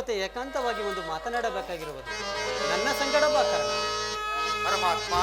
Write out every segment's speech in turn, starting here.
ಜೊತೆ ಏಕಾಂತವಾಗಿ ಒಂದು ಮಾತನಾಡಬೇಕಾಗಿರುವುದು. ನನ್ನ ಸಂಗಡ ಬಾ ಕರ್ಣ. ಪರಮಾತ್ಮ,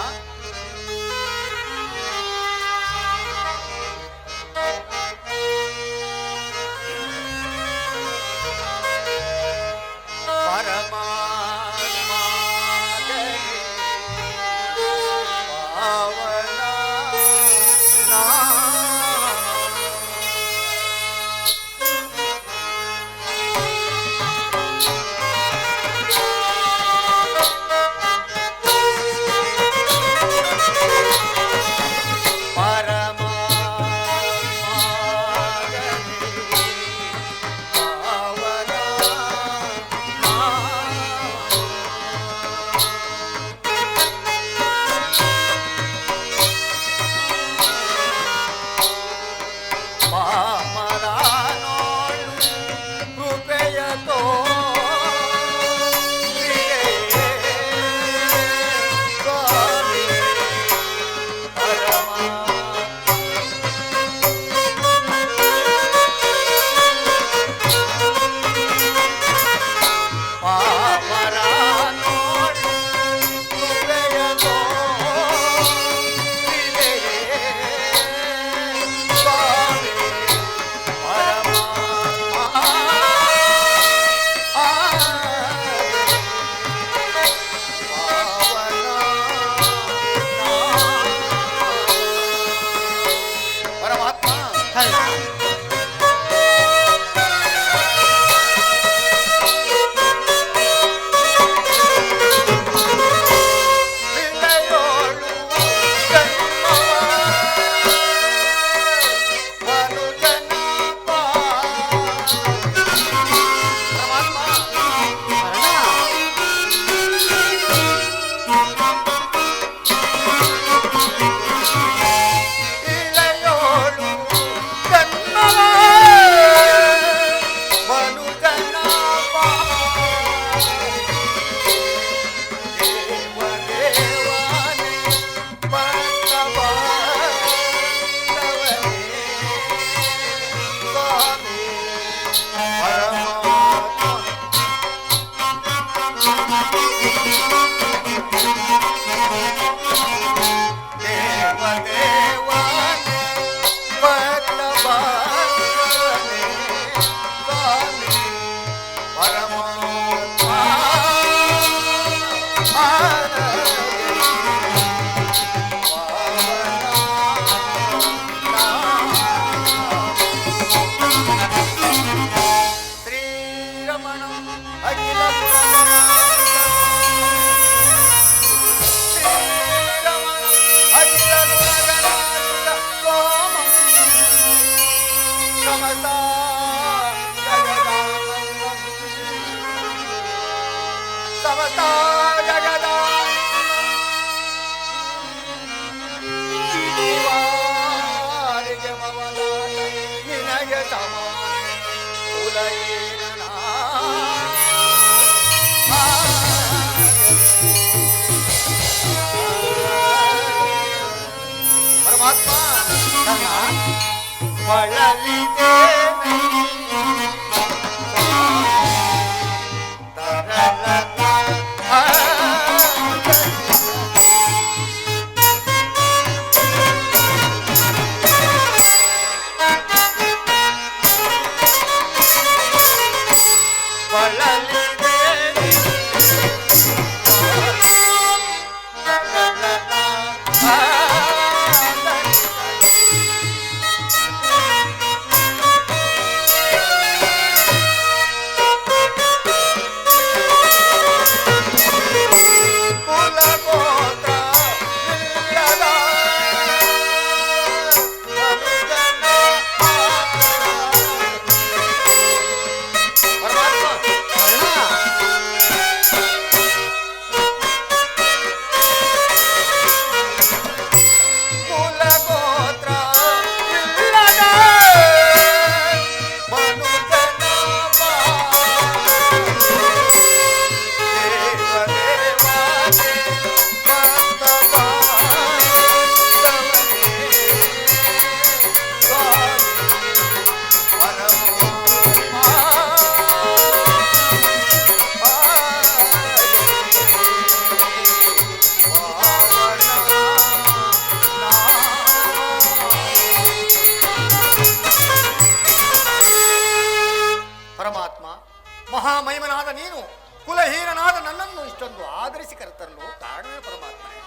ಮಹಾಮಹಿಮನಾದ ನೀನು ಕುಲಹೀನನಾದ ನನ್ನನ್ನು ಇಷ್ಟೊಂದು ಆದರಿಸಿ ಕರೆತರಲು ಕಾರಣವೇ ಪರಮಾತ್ಮನೇ.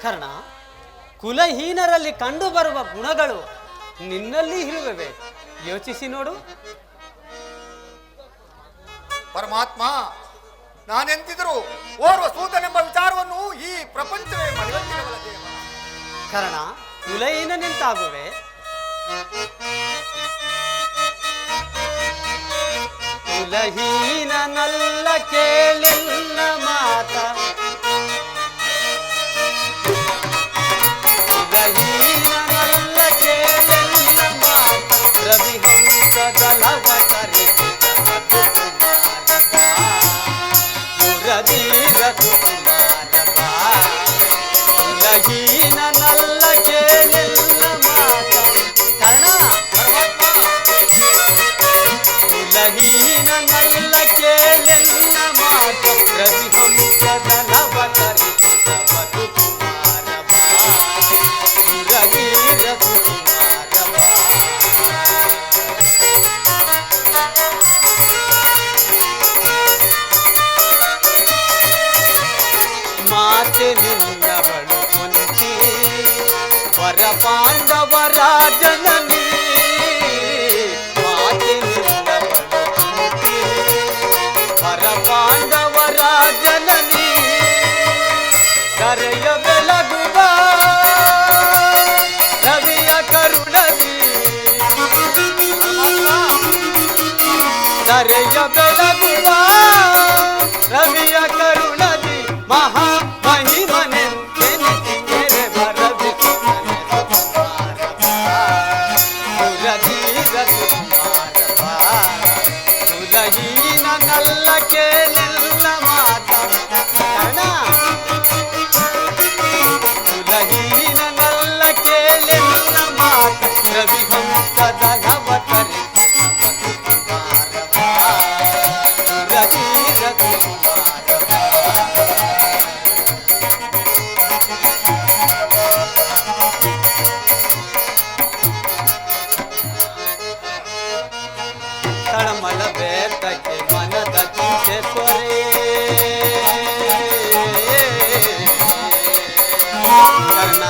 ಕರ್ಣ, ಕುಲಹೀನರಲ್ಲಿ ಕಂಡು ಬರುವ ಗುಣಗಳು ನಿನ್ನಲ್ಲಿ ಇರುವವೆ. ಯೋಚಿಸಿ ನೋಡು. ಪರಮಾತ್ಮ, ನಾನೆಂತಿದ್ರು ಓರ್ವ ಸೂತನೆಂಬ ವಿಚಾರವನ್ನು ಈ ಪ್ರಪಂಚವೇ ಮರೆಯುತ್ತಿರಬಲ್ಲ ದೇವ. ಕರ್ಣ, ಕುಲಹೀನನೆಂತಾಗುವೆ? ಕುಲಹೀನನಲ್ಲ ಕೇಳೆನ್ನ ಮಾತ, ಕುಲಹೀನನಲ್ಲ ಕೇಳೆನ್ನ ಮಾತ, ರವಿಹಂಸದಲವ ತರಿಸಿದ ಮುರಧೀರ ಸುಕುಮಾರ ಕುಲಹೀನನಲ್ಲ ಕೇಳೆನ್ನ ಮಾತ. ಕರ್ಣ, ಕುಲಹೀನನಲ್ಲ ಕೇಳೆನ್ನ ಮಾತ, ರವಿಹಂಸದಲವ ತರಿಸಿದ ಮಧುಕುಮಾರ ಮುರಧೀರ ಸುಕುಮಾರ. ಮಾತೆ ನಿನ್ನವಳು ಕುಂತಿ ವರ ಪಾಂಡವರ ಜನನಿ. ಮಾತೆ ನಿನ್ನವಳು ಕುಂತಿ ವರ ಪಾಂಡವರ ಜನನಿ. ಕರೆಯ ಬೆಳಗುವ ರವಿಯ ಕರುಣದಿ, ಕರೆಯ ಬೆಳಗುವ ರವಿಯ ಕರುಣದಿ, ಮಹಾ ಮಹಿಮನೆಂದೆನಿಸಿ ಕೆರೆ ಬರಬಿಸುತ್ತನೆ ಸುಕುಮಾರ ಮುರಧೀರ ಸುಕುಮಾರ. ಕುಲಹೀನನಲ್ಲ ಕೇಳೆಲ್ಲ ಮಾತ. ಕರ್ಣ, ಕುಲಹೀನನಲ್ಲ ಕೇಳೆಲ್ಲ ಮಾತ, ರವಿಹಂಸದಲವ ತರಿಸಿದ ಮಧುಕುಮಾರ ಮುರಧೀರ ಸುಕುಮಾರ. ತಳಮಳ ಬೇತಕ್ಕೆ ಮನದ ಚಿಂತೆ ತೊರೆ, ಕರ್ಣ,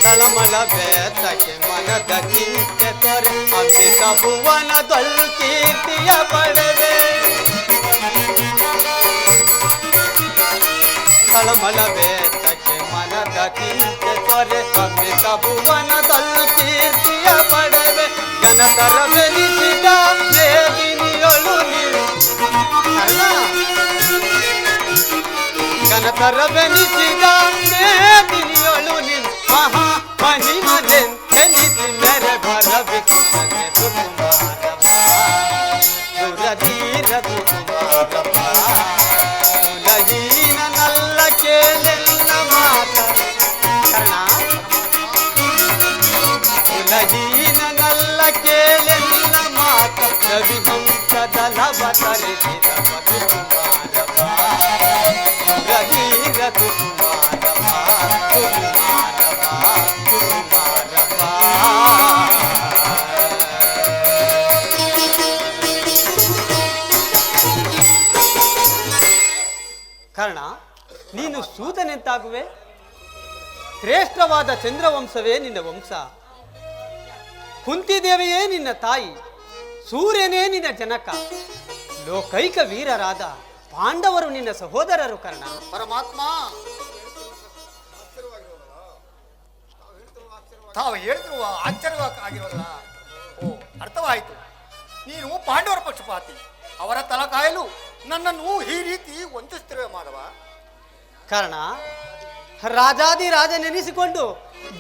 ತಳಮಳ ಬೇತಕ್ಕೆ ಮನದ ಚಿಂತೆ ತೊರೆ, ಅಮೃತ ಭುವನದೊಳ್ ಕೀರ್ತಿಯ ಪಡೆವೆ. ತಳಮಳ ಬೇತಕ್ಕೆ ಮನದ ಚಿಂತೆ ತೊರೆ, ಅಮೃತ ಭುವನದೊಳ್ ಕೀರ್ತಿಯ ಪಡೆವೆ. ಘನತರ ಬೆನಿಸಿದ ದೇವಿನಿಯೊಳು ನೀರು. ಘನತರ ಬೆನಿಸಿದ ದೇವಿನಿಯೊಳು ನೀನು, ಮಹಾ ಮಹಿಮನೆಂದೆನಿಸಿ ಮೆರೆ ಬರಬಿಸುತ್ತನೆ ಸುಕುಮಾರ ಮುರಧೀರ ಸುಕುಮಾರ. ಕುಲಹೀನನಲ್ಲ ಕೇಳೆಲ್ಲ ಮಾತ. ಕರ್ಣ, ಕುಲಹೀನನಲ್ಲ ಕೇಳೆಲ್ಲ ಮಾತ, ರವಿಹಂಸದಲವ ತರಿಸಿದ ಮಧುಕುಮಾರ ಮುರಧೀರ ಸುಕುಮಾರ ಸುಕುಮಾರ ಸುಕುಮಾರ. ಕರ್ಣ, ನೀನು ಸೂತನೆಂತಾಗುವೆ? ಶ್ರೇಷ್ಠವಾದ ಚಂದ್ರವಂಶವೇ ನಿನ್ನ ವಂಶ. ಕುಂತಿದೇವಿಯೇ ನಿನ್ನ ತಾಯಿ, ಸೂರ್ಯನೇ ನಿನ್ನ ಜನಕ, ಲೋಕೈಕ ವೀರರಾದ ಪಾಂಡವರು ನಿನ್ನ ಸಹೋದರರು. ಕರ್ಣ, ಪರಮಾತ್ಮ, ತಾವು ಹೇಳ್ತಿರುವ ಆಶ್ಚರ್ಯವಾಗಿರೋಲ್ಲ. ಓ, ಅರ್ಥವಾಯಿತು. ನೀನು ಪಾಂಡವರ ಪಕ್ಷಪಾತಿ. ಅವರ ತಲ ಕಾಯಲು ನನ್ನನ್ನು ಈ ರೀತಿ ವಂಚಿಸುತ್ತಿರುವೆ ಮಾಧವ. ಕರ್ಣ, ರಾಜಾದಿರಾಜನೆನಿಸಿಕೊಂಡು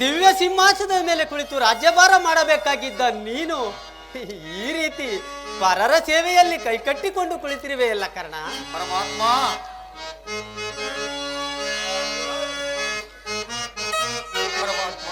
ದಿವ್ಯ ಸಿಂಹಾಸನದ ಮೇಲೆ ಕುಳಿತು ರಾಜ್ಯಭಾರ ಮಾಡಬೇಕಾಗಿದ್ದ ನೀನು ಈ ರೀತಿ ಪರರ ಸೇವೆಯಲ್ಲಿ ಕೈಕಟ್ಟಿಕೊಂಡು ಕುಳಿತಿರುವೆಯಲ್ಲ ಕರ್ಣ. ಪರಮಾತ್ಮ, ಪರಮಾತ್ಮ,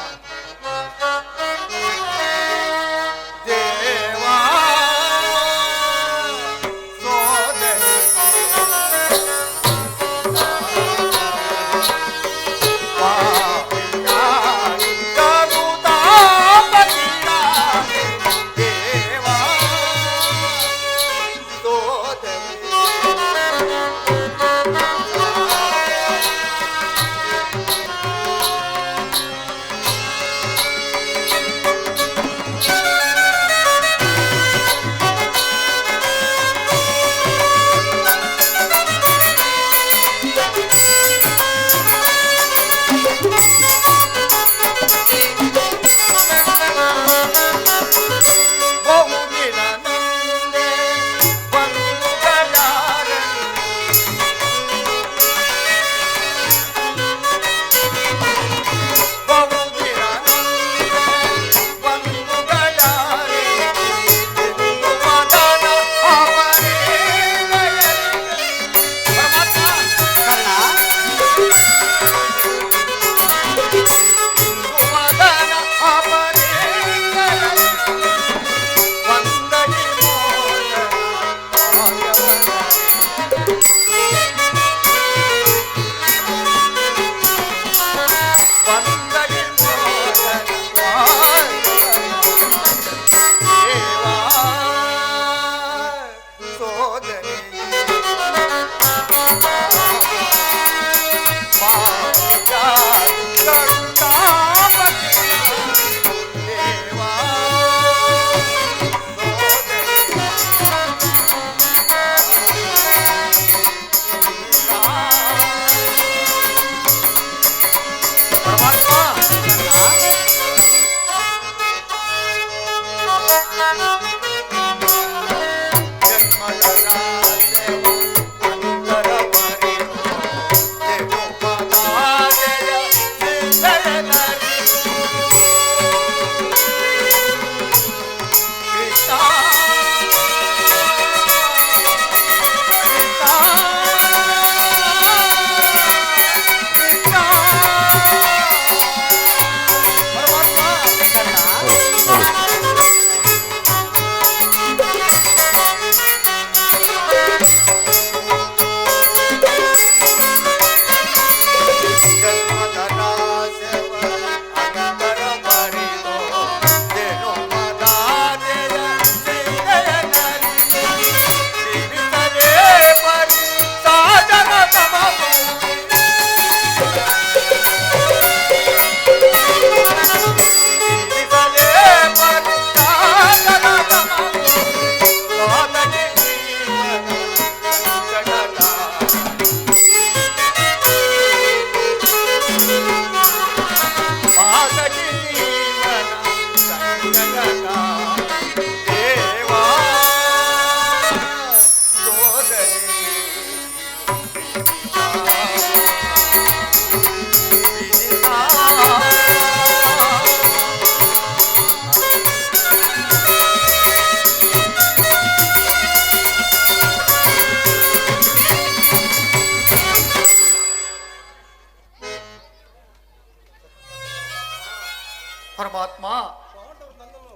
ಪರಮಾತ್ಮ,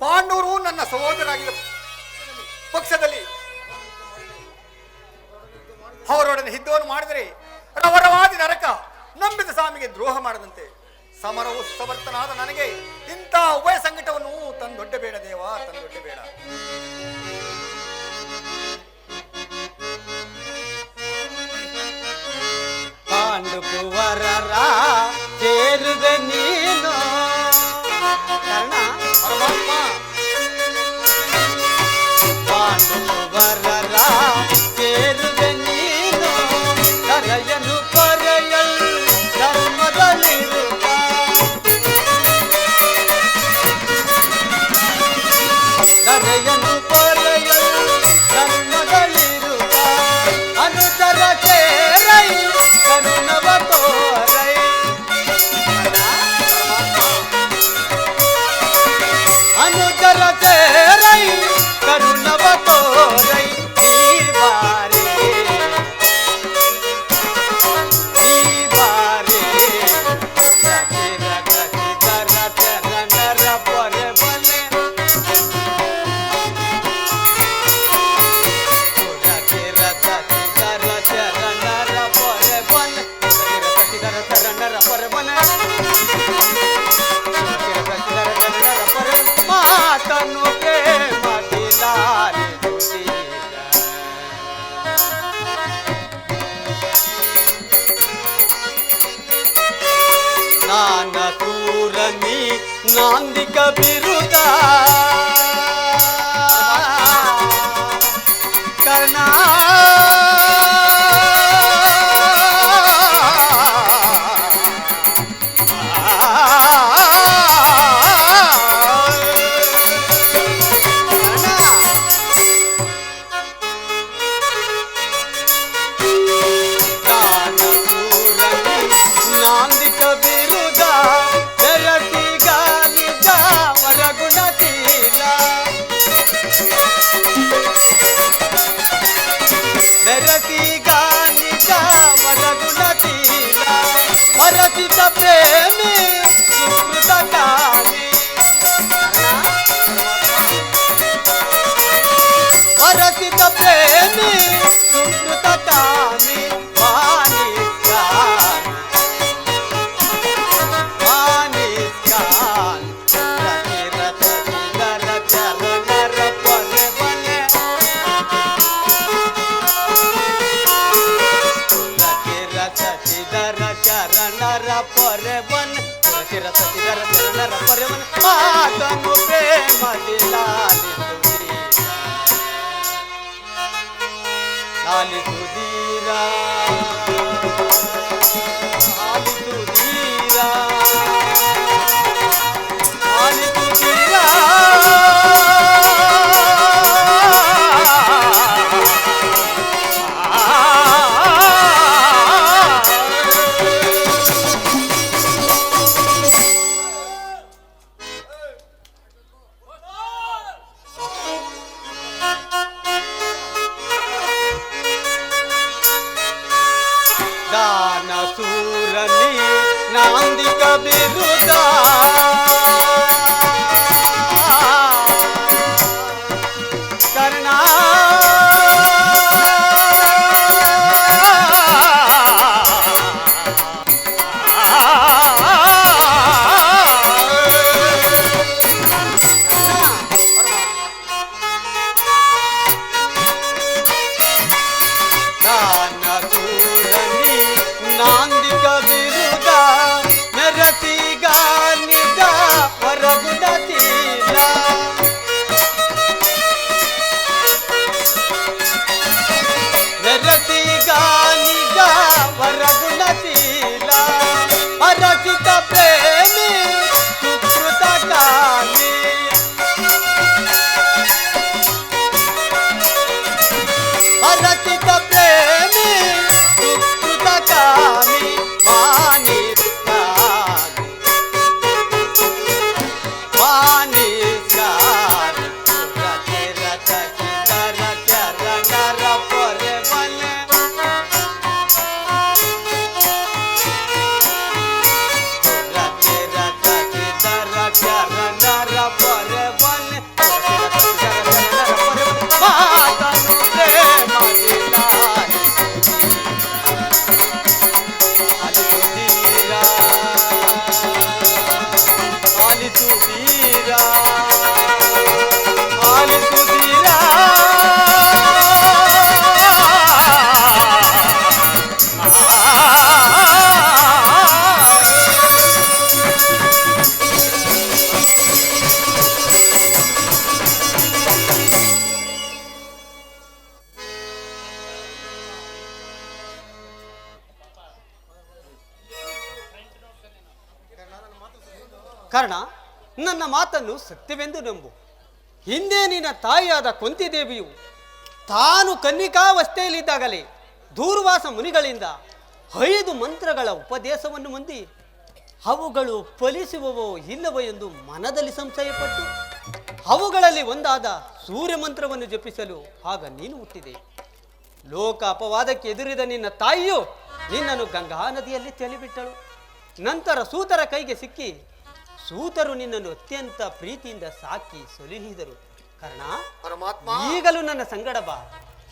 ಪಾಂಡವರು ನನ್ನ ಸಹೋದರಾಗಿದ್ದ ಪಕ್ಷದಲ್ಲಿ ಅವರೊಡನೆ ಯುದ್ಧವನ್ನು ಮಾಡಿದರೆ ರವರವಾದಿ ನರಕ, ನಂಬಿದ ಸ್ವಾಮಿಗೆ ದ್ರೋಹ ಮಾಡದಂತೆ ಸಮರವು ಸಮರ್ಥನಾದ ನನಗೆ ಇಂಥ ಉಭಯ ಸಂಕಟವನ್ನು ತಂದೊಡ್ಡಬೇಡ ದೇವ, ತಂದೊಡ್ಡಬೇಡ. ಪಾಂಡುಕುವರರ ಸೇರುವೆ ನೀನು ಪರಮಾತ್ಮ, ಪಾಂಡುಕುವರರ ಸೇರುವೆ ನೀನು ಕರೆಯನು ಪರೆಯಲ್ ಧರ್ಮದಲ್ಲಿರುವ ಕರೆಯನು ಪರೆಯಲ್ ಧರ್ಮದಲ್ಲಿರುವ ಅನುಚರ ಸೇರೈ ಕರುಣವ ತೋರೈ ಅನುಚರ ಸೇರೈ ಕರುಣವ ತೋರೈ ಈ ಬಾರಿ ರಚಿರ ಕಸಿದರ ಚರಣರ ಪೊರೆ ಬಲೆ ರಚಿರ ಕಸಿದರ ಚರಣರ ಪೊರೆ ಬಲೆ ಕಸಿದರ ಚರಣರ ಪೊರೆ ಬಲೆ ಮಾತನು ಪ್ರೇಮ ದಿಲಾರಿ ದುದೀರ ನಾನ ಸೂರನಿ ನಾಂದಿಕ ಬಿರುದ ಕರ್ಣ ನಾಂದಿಕ ಬಿರುದ ಬೆರಸಿ ಗಾಲಿದ ವರಗುಣತಿ ಪೊರೆವನ್ ತಿರ ಸತಿದರ ಚರಣರ ಪೊರೆವನ್ ಮಾತನು ಪ್ರೇಮದಿ ಲಾಲಿಸುದೀರಾ ಆಲಿಸುದೀರಾ ಆಲಿಸುದೀರಾ ದಾನಸೂರನಿ ನಾಂದಿಕ ಬಿರುದ ಕರ್ಣ ದಾನಸೂರನಿ ನಾಂದಿಕ ಬಿರುದ ಮೆರಸಿಗಾನಿಗ ಹೊರಗುಣತೀಲ ಮೆರಸಿಗಾನಿಗ ಹೊರಗುಣತೀಲ ಅರಸಿತ ಪ್ರೇಮಿ ಸುಕೃತ ಕಾಮಿ ಅರಸಿತ ಪ್ರೇಮಿ ಸುಕೃತ ಕಾಮಿ ಕರ್ಣ, ನನ್ನ ಮಾತನ್ನು ಸತ್ಯವೆಂದು ನಂಬು. ಹಿಂದೆ ನಿನ್ನ ತಾಯಿಯಾದ ಕುಂತಿದೇವಿಯು ತಾನು ಕನ್ನಿಕಾವಸ್ಥೆಯಲ್ಲಿದ್ದಾಗಲೇ ದೂರ್ವಾಸ ಮುನಿಗಳಿಂದ 5 ಮಂತ್ರಗಳ ಉಪದೇಶವನ್ನು ಹೊಂದಿ ಅವುಗಳು ಫಲಿಸುವವೋ ಇಲ್ಲವೋ ಎಂದು ಮನದಲ್ಲಿ ಸಂಶಯಪಟ್ಟು ಅವುಗಳಲ್ಲಿ ಒಂದಾದ ಸೂರ್ಯ ಮಂತ್ರವನ್ನು ಜಪಿಸಲು ಆಗ ನೀನು ಹುಟ್ಟಿದೆ. ಲೋಕ ಅಪವಾದಕ್ಕೆ ಎದುರಿದ ನಿನ್ನ ತಾಯಿಯು ನಿನ್ನನ್ನು ಗಂಗಾ ನದಿಯಲ್ಲಿ ತಳ್ಳಿಬಿಟ್ಟಳು. ನಂತರ ಸೂತರ ಕೈಗೆ ಸಿಕ್ಕಿ ಸೂತರು ನಿನ್ನನ್ನು ಅತ್ಯಂತ ಪ್ರೀತಿಯಿಂದ ಸಾಕಿ ಸಲುಹಿದರು. ಕರ್ಣ, ಪರಮಾತ್ಮ, ಈಗಲೂ ನನ್ನ ಸಂಗಡ ಬಾ.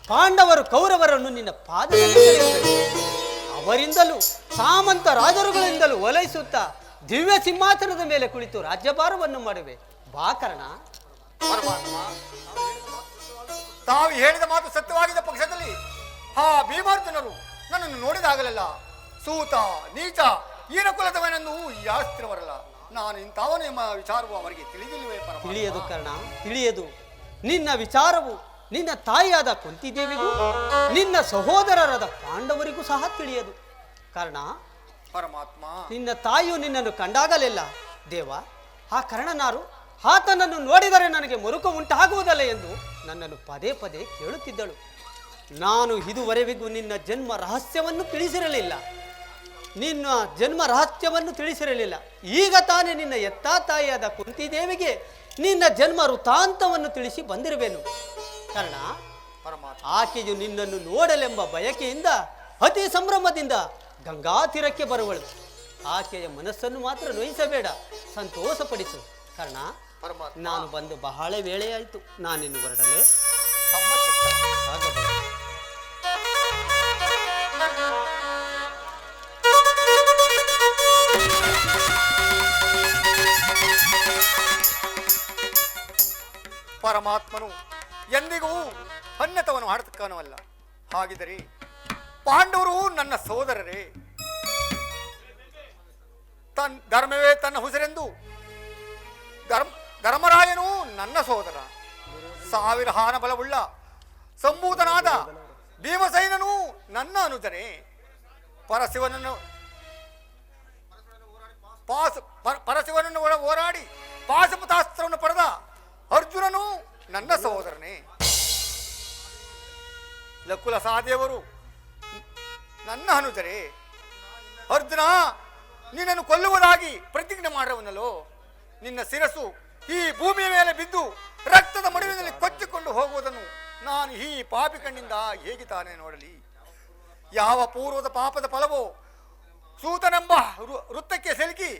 ಪಾಂಡವರು ಕೌರವರನ್ನು ನಿನ್ನ ಪಾದದಲ್ಲಿ ಅವರಿಂದಲೂ ಸಾಮಂತ ರಾಜರುಗಳಿಂದಲೂ ಓಲೈಸುತ್ತಾ ದಿವ್ಯ ಸಿಂಹಾಸನದ ಮೇಲೆ ಕುಳಿತು ರಾಜ್ಯಭಾರವನ್ನು ಮಾಡುವೆ. ಬಾ ಕರ್ಣ. ಪರಮಾತ್ಮ, ತಾವು ಹೇಳಿದ ಮಾತು ಸತ್ಯವಾಗಿದ್ದ ಪಕ್ಷದಲ್ಲಿ ಆ ಭೀಮಾರ್ಜುನರು ನನ್ನನ್ನು ನೋಡಿದಾಗಲೆಲ್ಲ ಸೂತ ನೀಚ ಈನ ಕುಲದವನೆಂದು ಯಾಸ್ತಿರವರಲ್ಲ. ನಾನು ಇಂಥವನು ಎಂಬ ವಿಚಾರವು ಅವರಿಗೆ ತಿಳಿದಿಲ್ಲವೇ? ತಿಳಿಯದು ಕರ್ಣ, ತಿಳಿಯದು. ನಿನ್ನ ವಿಚಾರವು ನಿನ್ನ ತಾಯಿಯಾದ ಕುಂತಿದೇವಿಗೂ ನಿನ್ನ ಸಹೋದರರಾದ ಪಾಂಡವರಿಗೂ ಸಹ ತಿಳಿಯದು. ಕಾರಣ, ಪರಮಾತ್ಮ, ನಿನ್ನ ತಾಯಿಯು ನಿನ್ನನ್ನು ಕಂಡಾಗಲೆಲ್ಲ ದೇವ, ಆ ಕರ್ಣನಾರು, ಆತನನ್ನು ನೋಡಿದರೆ ನನಗೆ ಮರುಕ ಉಂಟಾಗುವುದಲ್ಲ ಎಂದು ನನ್ನನ್ನು ಪದೇ ಪದೇ ಕೇಳುತ್ತಿದ್ದಳು. ನಾನು ಇದುವರೆವಿಗೂ ನಿನ್ನ ಜನ್ಮ ರಹಸ್ಯವನ್ನು ತಿಳಿಸಿರಲಿಲ್ಲ. ಈಗ ತಾನೇ ನಿನ್ನ ಎತ್ತಾ ತಾಯಿಯಾದ ಕುಂತಿದೇವಿಗೆ ನಿನ್ನ ಜನ್ಮ ವೃತ್ತಾಂತವನ್ನು ತಿಳಿಸಿ ಬಂದಿರುವೆನು. ಕಾರಣ, ಆಕೆಯು ನಿನ್ನನ್ನು ನೋಡಲೆಂಬ ಬಯಕೆಯಿಂದ ಅತಿ ಸಂಭ್ರಮದಿಂದ ಗಂಗಾ ತೀರಕ್ಕೆ ಬರುವಳು. ಆಕೆಯ ಮನಸ್ಸನ್ನು ಮಾತ್ರ ನೋಯಿಸಬೇಡ, ಸಂತೋಷಪಡಿಸು. ಕಾರಣ, ನಾನು ಬಂದು ಬಹಳ ವೇಳೆಯಾಯಿತು. ನಾನಿನ್ನು ಹೊರಡಲೇ? ಪರಮಾತ್ಮನು ಎಂದಿಗೂ ಅನ್ಯತವನ್ನು ಮಾಡತಕ್ಕವನವಲ್ಲ. ಹಾಗಿದ್ದರೆ ಪಾಂಡವರು ನನ್ನ ಸೋದರರೇ, ಧರ್ಮವೇ ತನ್ನ ಹುಸರೆಂದು ಧರ್ಮರಾಯನು ನನ್ನ ಸೋದರ, 1000 ಹಾನ ಬಲವುಳ್ಳ ಸಂಭೂತನಾದ ಭೀಮಸೈನನು ನನ್ನ ಅನುಜನೆ. ಪರಶಿವನನ್ನು ಹೋರಾಡಿ ಪಾಶುಪತಾಸ್ತ್ರವನ್ನು ಪಡೆದ ಅರ್ಜುನನು ನನ್ನ ಸಹೋದರನೇ. ಲಕುಲ ಸಹದೇವರು ನನ್ನ ಅನುಜರೇ. ಅರ್ಜುನ, ನಿನ್ನನ್ನು ಕೊಲ್ಲುವುದಾಗಿ ಪ್ರತಿಜ್ಞೆ ಮಾಡುವನಲ್ಲೋ, ನಿನ್ನ ಶಿರಸ್ಸು ಈ ಭೂಮಿಯ ಮೇಲೆ ಬಿದ್ದು ರಕ್ತದ ಮಡುವಿನಲ್ಲಿ ಕೊಚ್ಚಿಕೊಂಡು ಹೋಗುವುದನ್ನು ನಾನು ಈ ಪಾಪಿ ಕಣ್ಣಿಂದ ಹೇಗೆ ತಾನೇ ನೋಡಲಿ? ಯಾವ ಪೂರ್ವದ ಪಾಪದ ಫಲವೋ ಸೂತನೆಂಬ ವೃತ್ತಕ್ಕೆ ಸಿಲುಕಿ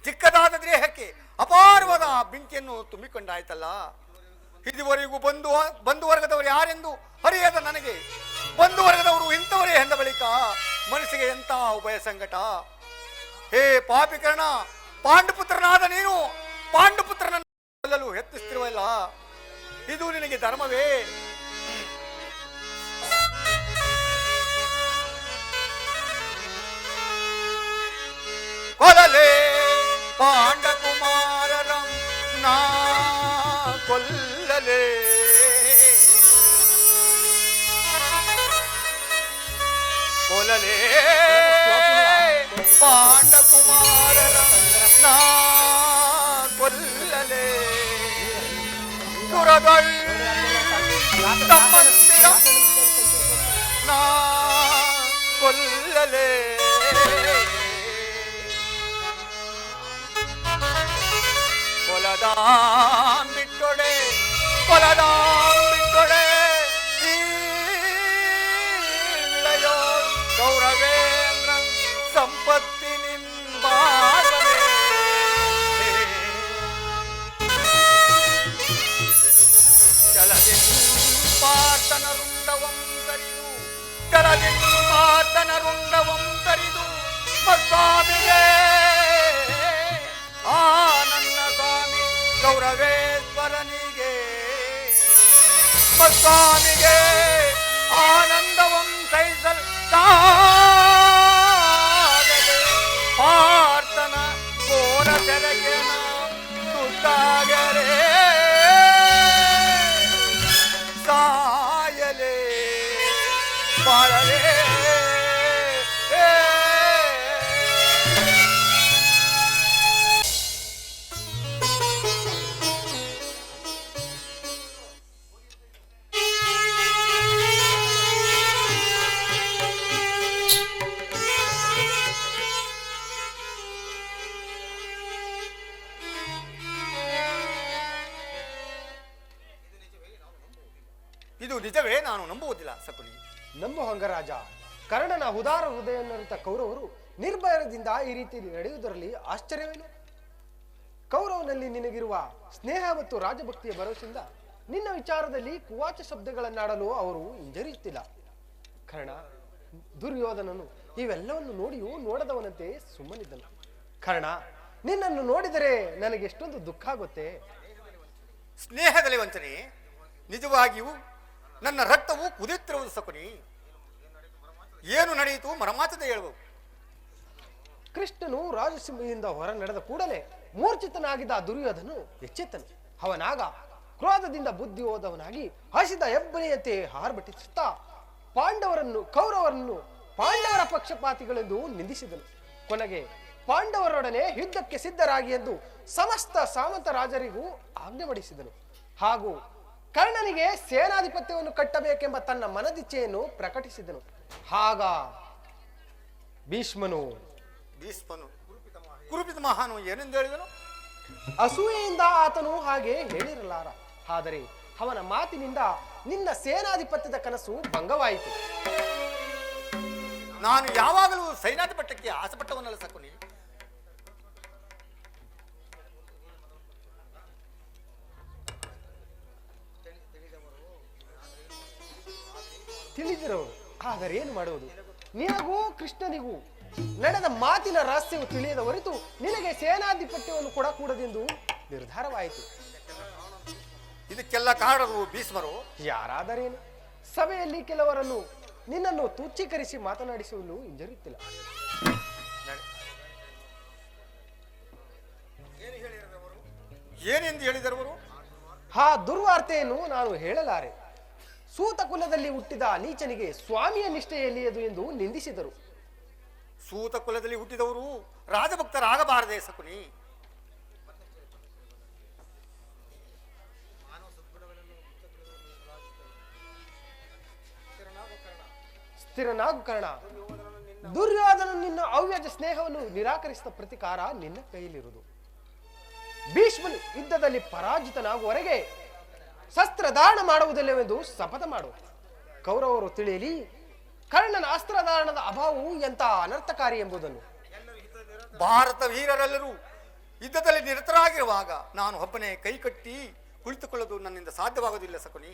ಚಿಕ್ಕದಾದ ದೇಹಕ್ಕೆ ಅಪಾರವಾದ ಬೆಂಕಿಯನ್ನು ತುಂಬಿಕೊಂಡಾಯ್ತಲ್ಲ. ಇದುವರೆಗೂ ಬಂಧು ವರ್ಗದವರು ಯಾರೆಂದು ಅರಿಯದ ನನಗೆ ಬಂಧು ವರ್ಗದವರು ಇಂಥವರೇ ಎಂದ ಬಳಿಕ ಮನಸ್ಸಿಗೆ ಎಂಥ ಉಭಯ ಸಂಕಟ. ಹೇ ಪಾಪಿಕರಣ, ಪಾಂಡುಪುತ್ರನಾದ ನೀನು ಪಾಂಡುಪುತ್ರನನ್ನು ಕೊಲ್ಲಲು ಯತ್ನಿಸ್ತಿರುವಲ್ಲ, ಇದು ನಿನಗೆ ಧರ್ಮವೇ? ಕೊಲ್ಲಲೇ ಪಾಂಡಕುಮಾರರಂ ನಾ ಕೊಲ್ಲಲೇ. ಕೊಲ್ಲಲೇ ಪಾಂಡಕುಮಾರರಂ ನಾ ಕೊಲ್ಲಲೇ. ಸುರಗಳು ತಮ್ಮಂದಿರ ನಾ ಕೊಲ್ಲಲೇ. ಕೊಲದಾಂಬಿಟ್ಟೊಡೆ ಕೊಲದಾಂಬಿಟ್ಟೊಡೆ ಈ ವಿಳೆಯೋ ಗೌರವೇಂದ್ರ ಸಂಪತ್ತಿ ನಿಂಬಾರವೇ. ಜಲದಿಂಪಾತನ ರುಂಡವಂ ತರಿದು ಜಲದಿಂಪಾತನ ರುಂಡವಂ ತರಿದು ಸ್ವಾಮಿಗೆ ಆ ನನ್ನ ಸ್ವಾಮಿ ಗೌರವೇಶ್ವರನಿಗೆ ಸ್ವಾಮಿಗೆ ಆನಂದವಂ ಸೈಸಲ್ ಸಾಗದೆ ಪಾರ್ಥನ ಕೋರ ತೆರೆಗೆ ಸುತ್ತಾಗರೆ ಸಾಯಲೇ ಬಾಳಲೇ. ಇದು ನಿಜವೇ? ನಾನು ನಂಬುವುದಿಲ್ಲ ಸಕುನಿ. ನಂಬು ಹಂಗರಾಜ. ಕರ್ಣನ ಉದಾರ ಹೃದಯವನ್ನರಿತ ಕೌರವರು ನಿರ್ಭಯದಿಂದ ಈ ರೀತಿ ನಡೆಯುವುದರಲ್ಲಿ ಆಶ್ಚರ್ಯವೇನು? ಕೌರವನಲ್ಲಿ ನಿನಗಿರುವ ಸ್ನೇಹ ಮತ್ತು ರಾಜಭಕ್ತಿಯ ಭರವಸೆಯಿಂದ ನಿನ್ನ ವಿಚಾರದಲ್ಲಿ ಕುವಾಚ ಶಬ್ದಗಳನ್ನಾಡಲು ಅವರು ಹಿಂಜರಿಯುತ್ತಿಲ್ಲ. ಕರ್ಣ, ದುರ್ಯೋಧನನು ಇವೆಲ್ಲವನ್ನು ನೋಡಿಯೂ ನೋಡದವನಂತೆ ಸುಮ್ಮನಿದ್ದನು. ಕರ್ಣ, ನಿನ್ನನ್ನು ನೋಡಿದರೆ ನನಗೆ ಎಷ್ಟೊಂದು ದುಃಖ ಆಗುತ್ತೆ. ಸ್ನೇಹದಲ್ಲಿ ವಂಚನೆ, ನಿಜವಾಗಿಯೂ ನನ್ನ ರಕ್ತವು ಕುದಿಯುತ್ತಿರುವುದು ಸಕುನಿ. ಏನು ನಡೆಯಿತು ಮರಮಾಚದೆ ಹೇಳುವು. ಕೃಷ್ಣನು ರಾಜಸಿಂಹದಿಂದ ಹೊರ ನಡೆದ ಕೂಡಲೇ ಮೂರ್ಛಿತನಾಗಿದ್ದ ದುರ್ಯೋಧನು ಎಚ್ಚೆತ್ತನು. ಅವನಾಗ ಕ್ರೋಧದಿಂದ ಬುದ್ಧಿ ಹೋದವನಾಗಿ ಹಸಿದ ಹೆಬ್ಬನೆಯಂತೆ ಹಾರ್ಬಟ್ಟಿಸುತ್ತಾ ಕೌರವರನ್ನು ಪಾಂಡವರ ಪಕ್ಷಪಾತಿಗಳೆಂದು ನಿಂದಿಸಿದನು. ಕೊನೆಗೆ ಪಾಂಡವರೊಡನೆ ಯುದ್ಧಕ್ಕೆ ಸಿದ್ಧರಾಗಿ ಎಂದು ಸಮಸ್ತ ಸಾಮಂತ ರಾಜರಿಗೂ ಆಜ್ಞೆ ಹೊಡಿಸಿದನು. ಹಾಗೂ ಕರ್ಣನಿಗೆ ಸೇನಾಧಿಪತ್ಯವನ್ನು ಕಟ್ಟಬೇಕೆಂಬ ತನ್ನ ಮನದಿಚ್ಛೆಯನ್ನು ಪ್ರಕಟಿಸಿದನು. ಆಗ ಭೀಷ್ಮನು ಕುರುಪಿತ ಮಹಾನು ಏನೆಂದು ಹೇಳಿದನು? ಅಸೂಯೆಯಿಂದ ಆತನು ಹಾಗೆ ಹೇಳಿರಲಾರ. ಆದರೆ ಅವನ ಮಾತಿನಿಂದ ನಿನ್ನ ಸೇನಾಧಿಪತ್ಯದ ಕನಸು ಭಂಗವಾಯಿತು. ನಾನು ಯಾವಾಗಲೂ ಸೈನಾಧಿಪತ್ಯಕ್ಕೆ ಆಸೆಪಟ್ಟವನಲ್ಲ ಸಕುನಿ. ತಿಳಿದಿರೋರು ಆದರೆ ಏನು ಮಾಡುವುದು? ನಿನಗೂ ಕೃಷ್ಣನಿಗೂ ನಡೆದ ಮಾತಿನ ರಹಸ್ಯವು ತಿಳಿಯದ ಹೊರತು ನಿನಗೆ ಸೇನಾಧಿಪತ್ಯವನ್ನು ಕೊಡಕೂಡದೆಂದು ನಿರ್ಧಾರವಾಯಿತು. ಇದಕ್ಕೆಲ್ಲ ಕಾರಣರು ಭೀಷ್ಮರು. ಯಾರಾದರೇನು? ಸಭೆಯಲ್ಲಿ ಕೆಲವರನ್ನು ನಿನ್ನನ್ನು ತುಚ್ಛೀಕರಿಸಿ ಮಾತನಾಡಿಸುವುದು ಹಿಂಜರಿಯುತ್ತಿಲ್ಲ. ಏನೆಂದು ಹೇಳಿದರವರು? ಆ ದುರ್ವಾರ್ತೆಯನ್ನು ನಾನು ಹೇಳಲಾರೆ. ಸೂತ ಕುಲದಲ್ಲಿ ಹುಟ್ಟಿದ ನೀಚನಿಗೆ ಸ್ವಾಮಿಯ ನಿಷ್ಠೆ ಎಲ್ಲಿಯದು ಎಂದು ನಿಂದಿಸಿದರು. ಸೂತ ಕುಲದಲ್ಲಿ ಹುಟ್ಟಿದವರು ರಾಜಭಕ್ತರಾಗಬಾರದೆ ಶಕುನಿ? ಸ್ಥಿರನಾಗು ಕರ್ಣ. ದುರ್ಯೋಧನ ನಿನ್ನ ಅವ್ಯಾಜ ಸ್ನೇಹವನ್ನು ನಿರಾಕರಿಸಿದ ಪ್ರತಿಕಾರ ನಿನ್ನ ಕೈಯಲ್ಲಿರುವುದು. ಭೀಷ್ಮನು ಯುದ್ಧದಲ್ಲಿ ಪರಾಜಿತನಾಗುವವರೆಗೆ ಶಸ್ತ್ರಧಾರಣ ಮಾಡುವುದಿಲ್ಲವೆಂದು ಶಪಥ ಮಾಡು. ಕೌರವರು ತಿಳಿಯಲಿ ಕರ್ಣನ ಅಸ್ತ್ರಧಾರಣದ ಅಭಾವವು ಎಂತ ಅನರ್ಥಕಾರಿ ಎಂಬುದನ್ನು. ಭಾರತ ವೀರರೆಲ್ಲರೂ ಯುದ್ಧದಲ್ಲಿ ನಿರತರಾಗಿರುವಾಗ ನಾನು ಒಬ್ಬನೇ ಕೈಕಟ್ಟಿ ಕುಳಿತುಕೊಳ್ಳೋದು ನನ್ನಿಂದ ಸಾಧ್ಯವಾಗುವುದಿಲ್ಲ ಶಕುನಿ.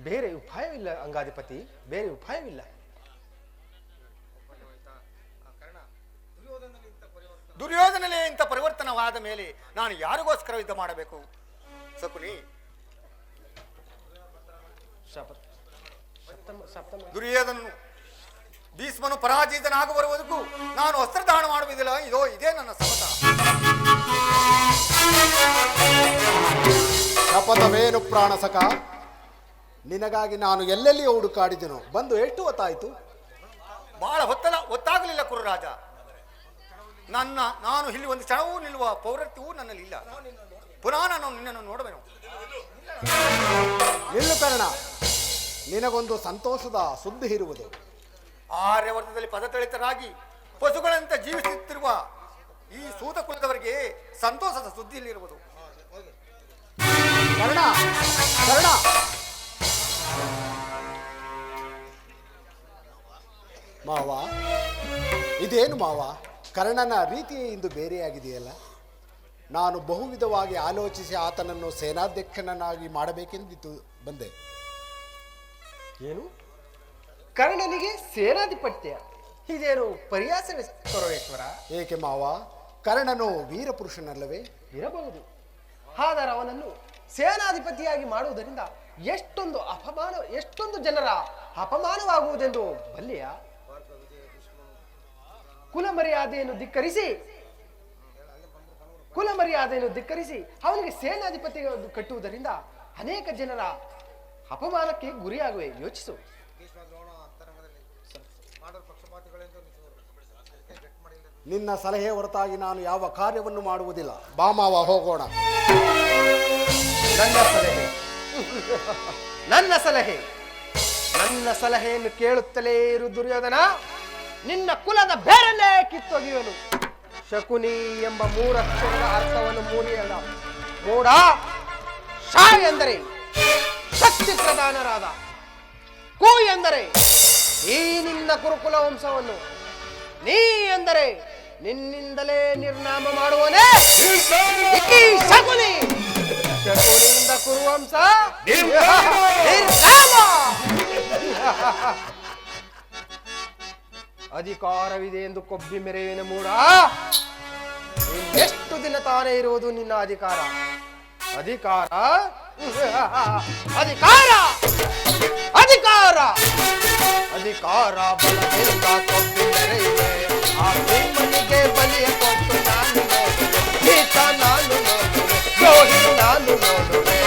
ಬೇರೆ ಉಪಾಯವಿಲ್ಲ ಅಂಗಾಧಿಪತಿ, ಬೇರೆ ಉಪಾಯವಿಲ್ಲ. ದುರ್ಯೋಧನಲೇ ಇಂಥ ಪರಿವರ್ತನವಾದ ಮೇಲೆ ನಾನು ಯಾರಿಗೋಸ್ಕರ ಯುದ್ಧ ಮಾಡಬೇಕು ಶಕುನಿ? ದುರ್ಯೋಧನನು ಭೀಷ್ಮನು ಪರಾಜಿತನಾಗುವವರೆಗೂ ನಾನು ಅಸ್ತ್ರದಾನ ಮಾಡುವುದಿಲ್ಲ. ಇದೇ ನನ್ನ ಶಪಥ. ಶಪಥವೇನು ಪ್ರಾಣಸಖ? ನಿನಗಾಗಿ ನಾನು ಎಲ್ಲೆಲ್ಲಿ ಹುಡುಕಾಡಿದೆನೋ ಬಂದು ಎಷ್ಟು ಹೊತ್ತಾಯಿತು? ಬಹಳ ಹೊತ್ತಾಗಲಿಲ್ಲ ಕುರುರಾಜ. ನಾನು ಇಲ್ಲಿ ಒಂದು ಕ್ಷಣವೂ ನಿಲ್ಲುವ ಪೌರತ್ಯವೂ ನನ್ನಲ್ಲಿ ಇಲ್ಲ. ಪುನಃ ನಾನು ನಿನ್ನನ್ನು ನೋಡುವೆನು. ನಿಲ್ಲು ಕರ್ಣ, ನಿನಗೊಂದು ಸಂತೋಷದ ಸುದ್ದಿ ಇರುವುದು. ಆರ್ಯವರ್ಗದಲ್ಲಿ ಪದತಳಿತರಾಗಿ ಪಶುಗಳಂತೆ ಜೀವಿಸುತ್ತಿರುವ ಈ ಸೂತ ಕುಲದವರಿಗೆ ಸಂತೋಷದ ಸುದ್ದಿಯಲ್ಲಿರುವುದು. ಕರ್ಣ ಕರ್ಣ, ಮಾವ ಇದೇನು ಮಾವ? ಕರ್ಣನ ರೀತಿಯೇ ಇಂದು ಬೇರೆಯಾಗಿದೆಯಲ್ಲ. ನಾನು ಬಹುವಿಧವಾಗಿ ಆಲೋಚಿಸಿ ಆತನನ್ನು ಸೇನಾಧ್ಯಕ್ಷನನ್ನಾಗಿ ಮಾಡಬೇಕೆಂದಿದ್ದು ಬಂದೆ. ಏನು? ಕರ್ಣನಿಗೆ ಸೇನಾಧಿಪತ್ಯ? ಇದೇನು ಪರ್ಯಾಸವೇ ಪರಮೇಶ್ವರ? ಏಕೆ ಮಾವ? ಕರ್ಣನು ವೀರಪುರುಷನಲ್ಲವೇ? ಇರಬಹುದು. ಆದರೆ ಅವನನ್ನು ಸೇನಾಧಿಪತಿಯಾಗಿ ಮಾಡುವುದರಿಂದ ಎಷ್ಟೊಂದು ಜನರ ಅಪಮಾನವಾಗುವುದೆಂದು ಬಲ್ಲೆಯ? ಕುಲ ಮರ್ಯಾದೆಯನ್ನು ಧಿಕ್ಕರಿಸಿ ಅವನಿಗೆ ಸೇನಾಧಿಪತಿ ಕಟ್ಟುವುದರಿಂದ ಅನೇಕ ಜನರ ಅಪಮಾನಕ್ಕೆ ಗುರಿಯಾಗುವೆ. ಯೋಚಿಸು. ನಿನ್ನ ಸಲಹೆ ಹೊರತಾಗಿ ನಾನು ಯಾವ ಕಾರ್ಯವನ್ನು ಮಾಡುವುದಿಲ್ಲ. ಬಾ ಮಾವ, ಹೋಗೋಣ. ನನ್ನ ಸಲಹೆಯನ್ನು ಕೇಳುತ್ತಲೇ ಇರು ದುರ್ಯೋಧನ. ನಿನ್ನ ಕುಲದ ಬೇರನ್ನೇ ಕಿತ್ತೊಗೆಯುವನು. ಶಕುನಿ ಎಂಬ ಮೂರಕ್ಷರದ ಅರ್ಥವನ್ನು ಮೂರಿಯಲ್ಲ. ಮೂಢ. ಶ ಎಂದರೆ ಶಕ್ತಿ ಪ್ರಧಾನರಾದ, ಕು ಎಂದರೆ ಈ ನಿನ್ನ ಕುರುಕುಲ ವಂಶವನ್ನು, ನೀ ಎಂದರೆ ನಿನ್ನಿಂದಲೇ ನಿರ್ನಾಮ ಮಾಡುವನೇ ಈ ಶಕುನಿ. ಶಕುನಿಯಿಂದ ಕುರುವಂಶ ನಿರ್ನಾಮ. ಅಧಿಕಾರವಿದೆ ಎಂದು ಕೊಬ್ಬಿ ಮೆರೆಯುವಿನ ಮೂಢ. ಎಷ್ಟು ದಿನ ತಾನೇ ಇರುವುದು ನಿನ್ನ ಅಧಿಕಾರ? ಅಧಿಕಾರ ಅಧಿಕಾರ ಅಧಿಕಾರ ಅಧಿಕಾರ ಬಲದಿಂದ ಕೊಬ್ಬಿ ಮೆರೆಯುವೆ. ಆ ಭೀಮನಿಗೆ ಬಲಿಯ ಕೊಟ್ಟು ನಾನು ನೋಡುವೆ. ಗೀತ ನಾನು ನೋಡುವೆ. ದ್ರೋಹಿ ನಾನು ನೋಡುವೆ.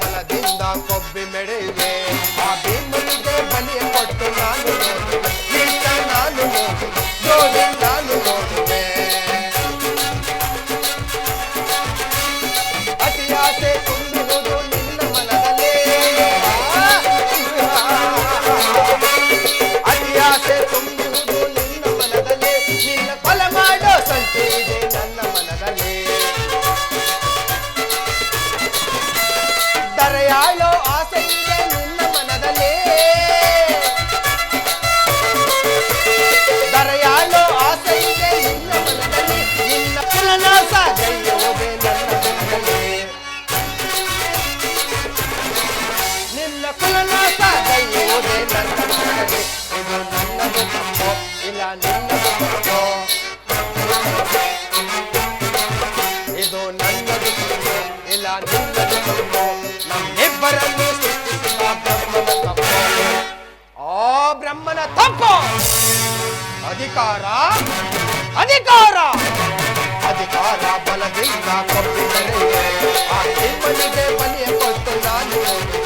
ಬಲದಿಂದ ಕೊಬ್ಬಿ ಮೆಡೆಯುವೆ. ಆ ಭೀಮನಿಗೆ ಬಲಿಯ ಕೊಟ್ಟು ನಾನು ನೋಡುವೆ. ಗೀತ ನಾನು ನೋಡುವೆ. ದ್ರೋಹಿ ನಾನು ನೋಡುವೆ. ಅತಿ ಆಸೆ ತುಂಬಿರುವುದು ನಿನ್ನ ಮನದಲ್ಲಿ. ಅತಿ ಆಸೆ ತುಂಬಿರುವುದು ನಿನ್ನ ಮನದಲ್ಲಿ. ನಿನ್ನ ಕೊಲೆ ಮಾಡೋ ಸಂಚು ಇದೆ ನನ್ನ ಮನದಲ್ಲಿ. ದರೆಯಾಳೋ ಆಸೆ ಇದೆ ನಿನ್ನ ಮನದಲ್ಲಿ. ದರೆಯಾಳೋ ಆಸೆ ಇದೆ ನಿನ್ನ ಮನದಲ್ಲಿ. ನಿನ್ನ ಕುಲನಾಶ ಗೈಯುವುದೇ ನನ್ನ ಮನದಲ್ಲಿ. ನಿನ್ನ ಕುಲನಾಶ ಗೈಯುವುದೇ ನನ್ನ ಮನದಲ್ಲಿ. ಇದು ನನ್ನದು ತಪ್ಪೋ ಇಲ್ಲ ನಿನ್ನದು ತಪ್ಪೋ? ಇದು ನನ್ನದು ತಪ್ಪೋ ಇಲ್ಲ ನಿನ್ನದು ತಪ್ಪೋ? ನಮ್ಮಿಬ್ಬರನ್ನು ಸೃಷ್ಟಿಸಿದ ಬ್ರಹ್ಮನ ತಪ್ಪೋ? ಆ ಬ್ರಹ್ಮನ ಅಧಿಕಾರ ಅಧಿಕಾರ ಅಧಿಕಾರ ಬಲದಿಂದ ಕೊಟ್ಟಿದ್ದರೆ ಆ ತಿಮ್ಮನಿಗೆ ಬಲಿಯ ಕೊಟ್ಟು ನಾನು ನೋಡುವೆ.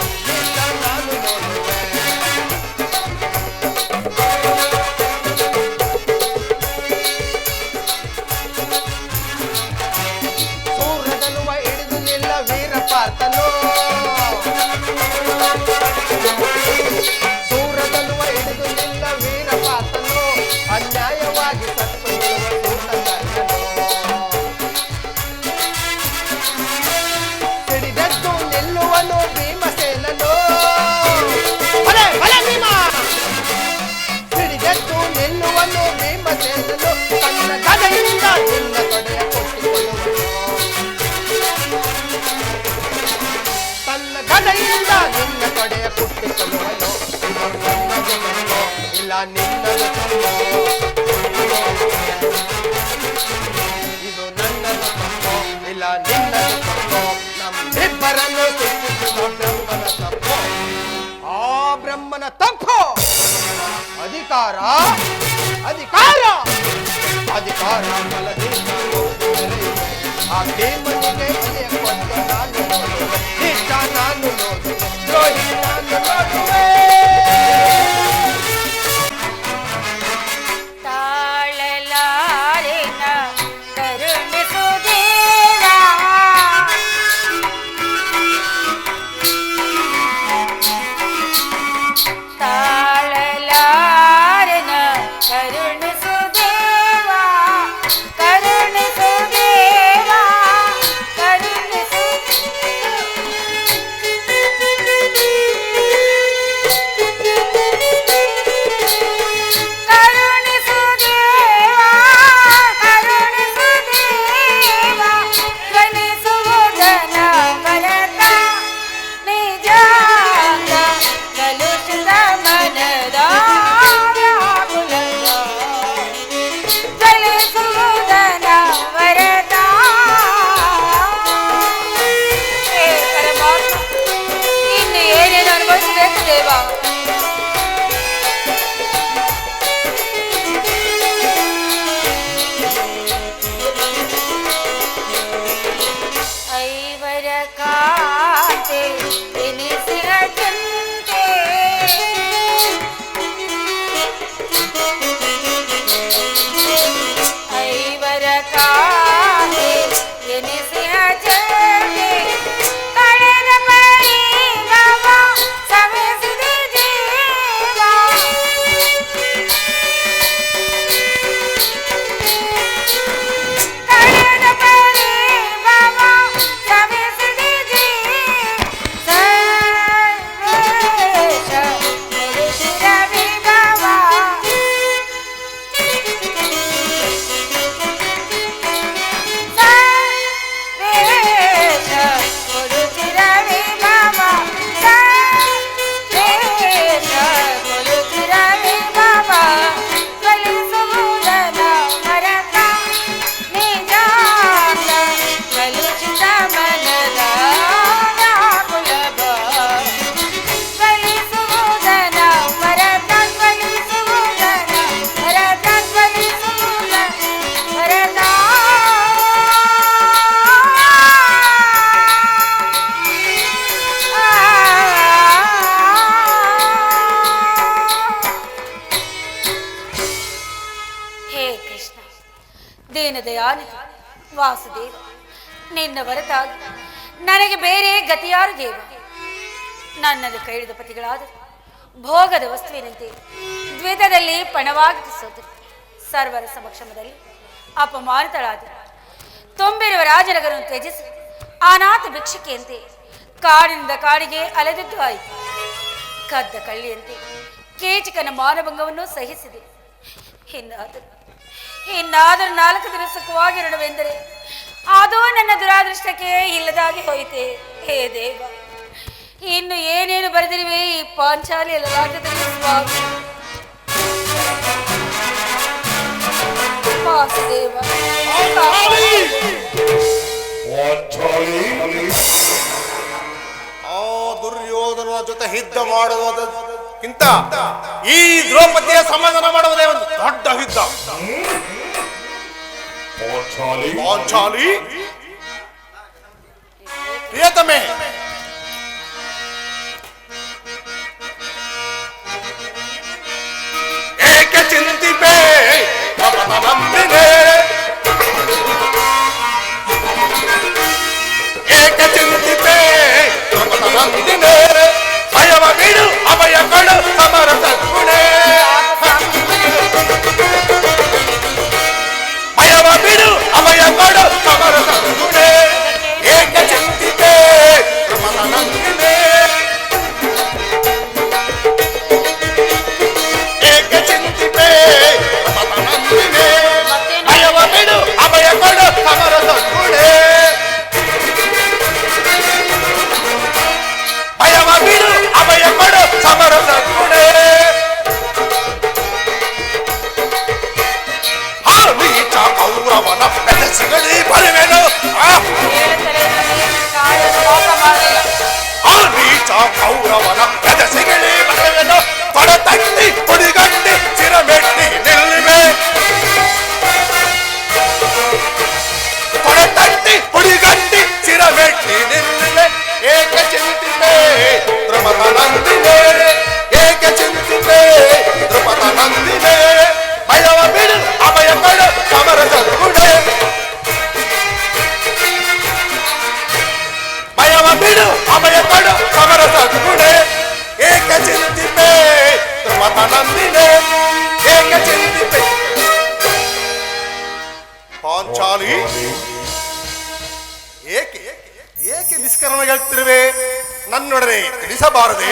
ಸೂರ್ಯದನುವ ಹಿಡಿದು ನಿಲ್ಲ ವೀರ ಪಾರ್ಥನು ಸೂರದಲ್ಲುವ ಹಿಡಿದು ನಿಲ್ಲ ವೀರ ಪಾರ್ಥನು ಅನ್ಯಾಯವಾಗಿ ಸತ್ತು ಸಿಡಿದೆದ್ದು ನಿಲ್ಲುವನು ಭೀಮಸೇನನು ಸಿಡಿದೆದ್ದು ನಿಲ್ಲುವನು ಭೀಮಸೇನನು ತನ್ನ ಗದೆಯಿಂದ ನಿನ್ನ ತೊಡೆಯ ಕೊಟ್ಟಿಕೊಳ್ಳುವನು ತನ್ನ ಗದೆಯಿಂದ ನಿನ್ನ ತೊಡೆಯ ಕೊಟ್ಟಿಕೊಳ್ಳುವನು ಇಲ್ಲ ನಿನ್ನದು ಇದು ನನ್ನದು ತಪ್ಪು ಇಲ್ಲ ನಿನ್ನದು ತಪ್ಪು ನಮ್ಮಿಬ್ಬರನ್ನು ಸೃಷ್ಟಿಸಿದ ಬ್ರಹ್ಮನ ತಪ್ಪು ಆ ಬ್ರಹ್ಮನ ತಪ್ಪು ಅಧಿಕಾರ ಅಧಿಕಾರ ಅಧಿಕಾರ ಬಲದಿಂದ ಆ ಭೀಮನಿಗೆ ಬಲಿಯ ಕೊಟ್ಟು ನಾನು ನೋಡುವೆ ಇಷ್ಟ ನಾನು ನೋಡುವೆ ದ್ರೋಹಿ ನಾನು ನೋಡುವೆ ತಾಳಲಾರೆನ ಕರುಣಿಸು ದೇವಾ ತಾಳಲಾರೆನ ಕರುಣಿಸು ದೇವಾ ಕರುಣಿಸು ದೇವಾ ಕರುಣಿಸು ಕರುಣಿಸು ದೇವಾ ಕರುಣಿಸು ದೇವಾ ಕಲಿಸುವುದನ ಬರತ ನಿಜಾಂಗ ಕಲುಷಿತ ಮನದ ವ್ಯಾಕುಲದ ಕಲಿಸುವುದನ ವರತ ಹೇ ಪರಮಾತ್ಮ ಇನ್ನು ಏನೇನು ಅನುಭವಿಸಬೇಕು ದೇವಾ ಐವರ ಕಾಂತೆ ಎನಿಸಿದ ಚಿಂತೆ ಐವರ ಕಾಂತೆ ಎನಿಸಿದ ಚಿಂತೆ ಕಳೆದ ಪರಿಭವ ಸವಿಸಿದ ಜೀವ ಕಳೆದ ಪರಿಭವ ಸವಿಸಿದ ಸರ್ವೇಶ ಮುರುಚಿರ ವಿಭವ ಸರ್ವೇಶ ಮುರುಚಿರ ವಿಭವ ಸರ್ವೇಶ ಮುರುಚಿರ ವಿಭವ ಕಲಿಸುವುದನ ಮರತ ನಿಜಾಂಗ ಕಲುಷಿತ ಮನದ ವ್ಯಾಕುಲಭ ಕಲಿಸುವುದನ ಮರತ ಕಲಿಸುವುದನ ಮರತ ಕಲಿಸುವುದನ ಮರತ ಹೇ ಕೃಷ್ಣ ದೀನದಯಾನಿಧಿ ವಾಸುದೇವ ನಿನ್ನ ಹೊರತಾಗಿ ನನಗೆ ಬೇರೆ ಗತಿಯಾರು ದೇವ ನನ್ನದು ಕೈಡಿದ ಪತಿಗಳಾದರೂ ಭೋಗದ ವಸ್ತುವಿನಂತೆ ದ್ವಿಧದಲ್ಲಿ ಪಣವಾಗಿ ಸೋದರು ಸರ್ವರ ಸಮಕ್ಷಮದಲ್ಲಿ ಅಪಮಾನಿತಳಾದರು ತುಂಬಿರುವ ರಾಜನಗರನ್ನು ತ್ಯಜಿಸಿ ಅನಾಥ ಭಿಕ್ಷುಕಿಯಂತೆ ಕಾಡಿನಿಂದ ಕಾಡಿಗೆ ಅಲೆದಿದ್ದು ಆಯಿತು ಕದ್ದ ಕಳ್ಳಿಯಂತೆ ಕೀಚಕನ ಮಾನಭಂಗವನ್ನು ಸಹಿಸಿದೆ ಇನ್ನಾದರೂ 4 ದಿನ ಸುಖವಾಗಿರണമെಂದರೆ ಅದು ನನ್ನ ದುರಾದೃಷ್ಟಕ್ಕೆ ಇಲ್ಲದಾಗಿ ಹೋಯಿತೆ ಹೇ ದೇವ ಇನ್ನು ಏನೇನು ಬರೆದಿರುವೆ ಈ ಪಾಂಚಾಲಿ ಲಲಾಟದಲ್ಲಿ ಸ್ವಾಮಿ ವಾಸುದೇವ ಆ ದುರ್ಯೋಧನ ಜೊತೆ ಯುದ್ಧ ಮಾಡುವ ಇಂತ ಈ ದ್ರೌಪದಿಯ ಸಮಾಧಾನ ಮಾಡುವುದೇ ಒಂದು ದೊಡ್ಡ ಯುದ್ಧ. ಪಾಂಚಾಲಿ ಪ್ರಿಯತಮೆ, ಏಕೆ ಚಿಂತಿಪೆ ನಂಬಿದೆ, ಏಕೆ ಚಿಂತಿಪೆ ನಂಬಿದೆ, ಭಯವ ಬಿಡು ಅಭಯ ಕೊಡು ಸಮರ ಸದ್ಗುಣೆ, ಭಯವ ಬಿಡು ಅಭಯ ಕೊಡು ಸಮರ ಸದ್ಗುಣೆ, ಏಕೆ ಚಿಂತಿತೆ ನಂಬಿದೆ, ಏಕೆ ಚಿಂತಿತೆ ನಂಬಿದೆ, ಭಯವ ಬಿಡು ಅಭಯ ಕೊಡು ಸಮರ ಸದ್ಗುಣೆ, ಭಯವ ಬಿಡು ಅಭಯ ಕೊಡು ಸಮರ ಸದ್ಗುಣೆ, ನೀಚ ಕೌರವನ ಬೆಳೆಸಿಗಳಿ ಬರುವೆನು, ನೀಚ ಕೌರವನ ಬೆಳೆಸಿಗಳಿ ಬರುವೆನು, ತೊಡೆತಟ್ಟಿ ಪುಡಿಗಟ್ಟಿ ಚಿರಮೆಟ್ಟಿ ನಿಲ್ಲಿವೆ, ತೊಡೆತಟ್ಟಿ ಪುಡಿಗಟ್ಟಿ ಚಿರಮೆಟ್ಟಿ ನಿಲ್ಲಿವೆ, ಏಕೆ ಚಿಂತಿತೆ ದ್ರುಪದ ನಂದಿವೆ, ಏಕೆ ಚಿಂತಿತೆ ದ್ರುಪದ ನಂದಿವೆ, ಭಯವ ಬಿಡು ಅಭಯ ಕೊಡು ಸಮರ ಸದ್ಗುಣೆ, ಭಯವ ಬಿಡು ಅಭಯ ಕೊಡು ಸಮರ ಸದ್ಗುಣೆ, ಏಕೆ ಚಿಂತಿತೆ ದ್ರುಪದ ನಂದಿವೆ, ಏಕೆ ಚಿಂತಿತೆ. ಪಾಂಚಾಲಿ, ಏಕೆ ಏಕೆ ನಿಷ್ಕರ್ಮ ಹೇಳ್ತಿರುವೆ, ನನ್ನೊಡನೆ ತಿಳಿಸಬಾರದೆ?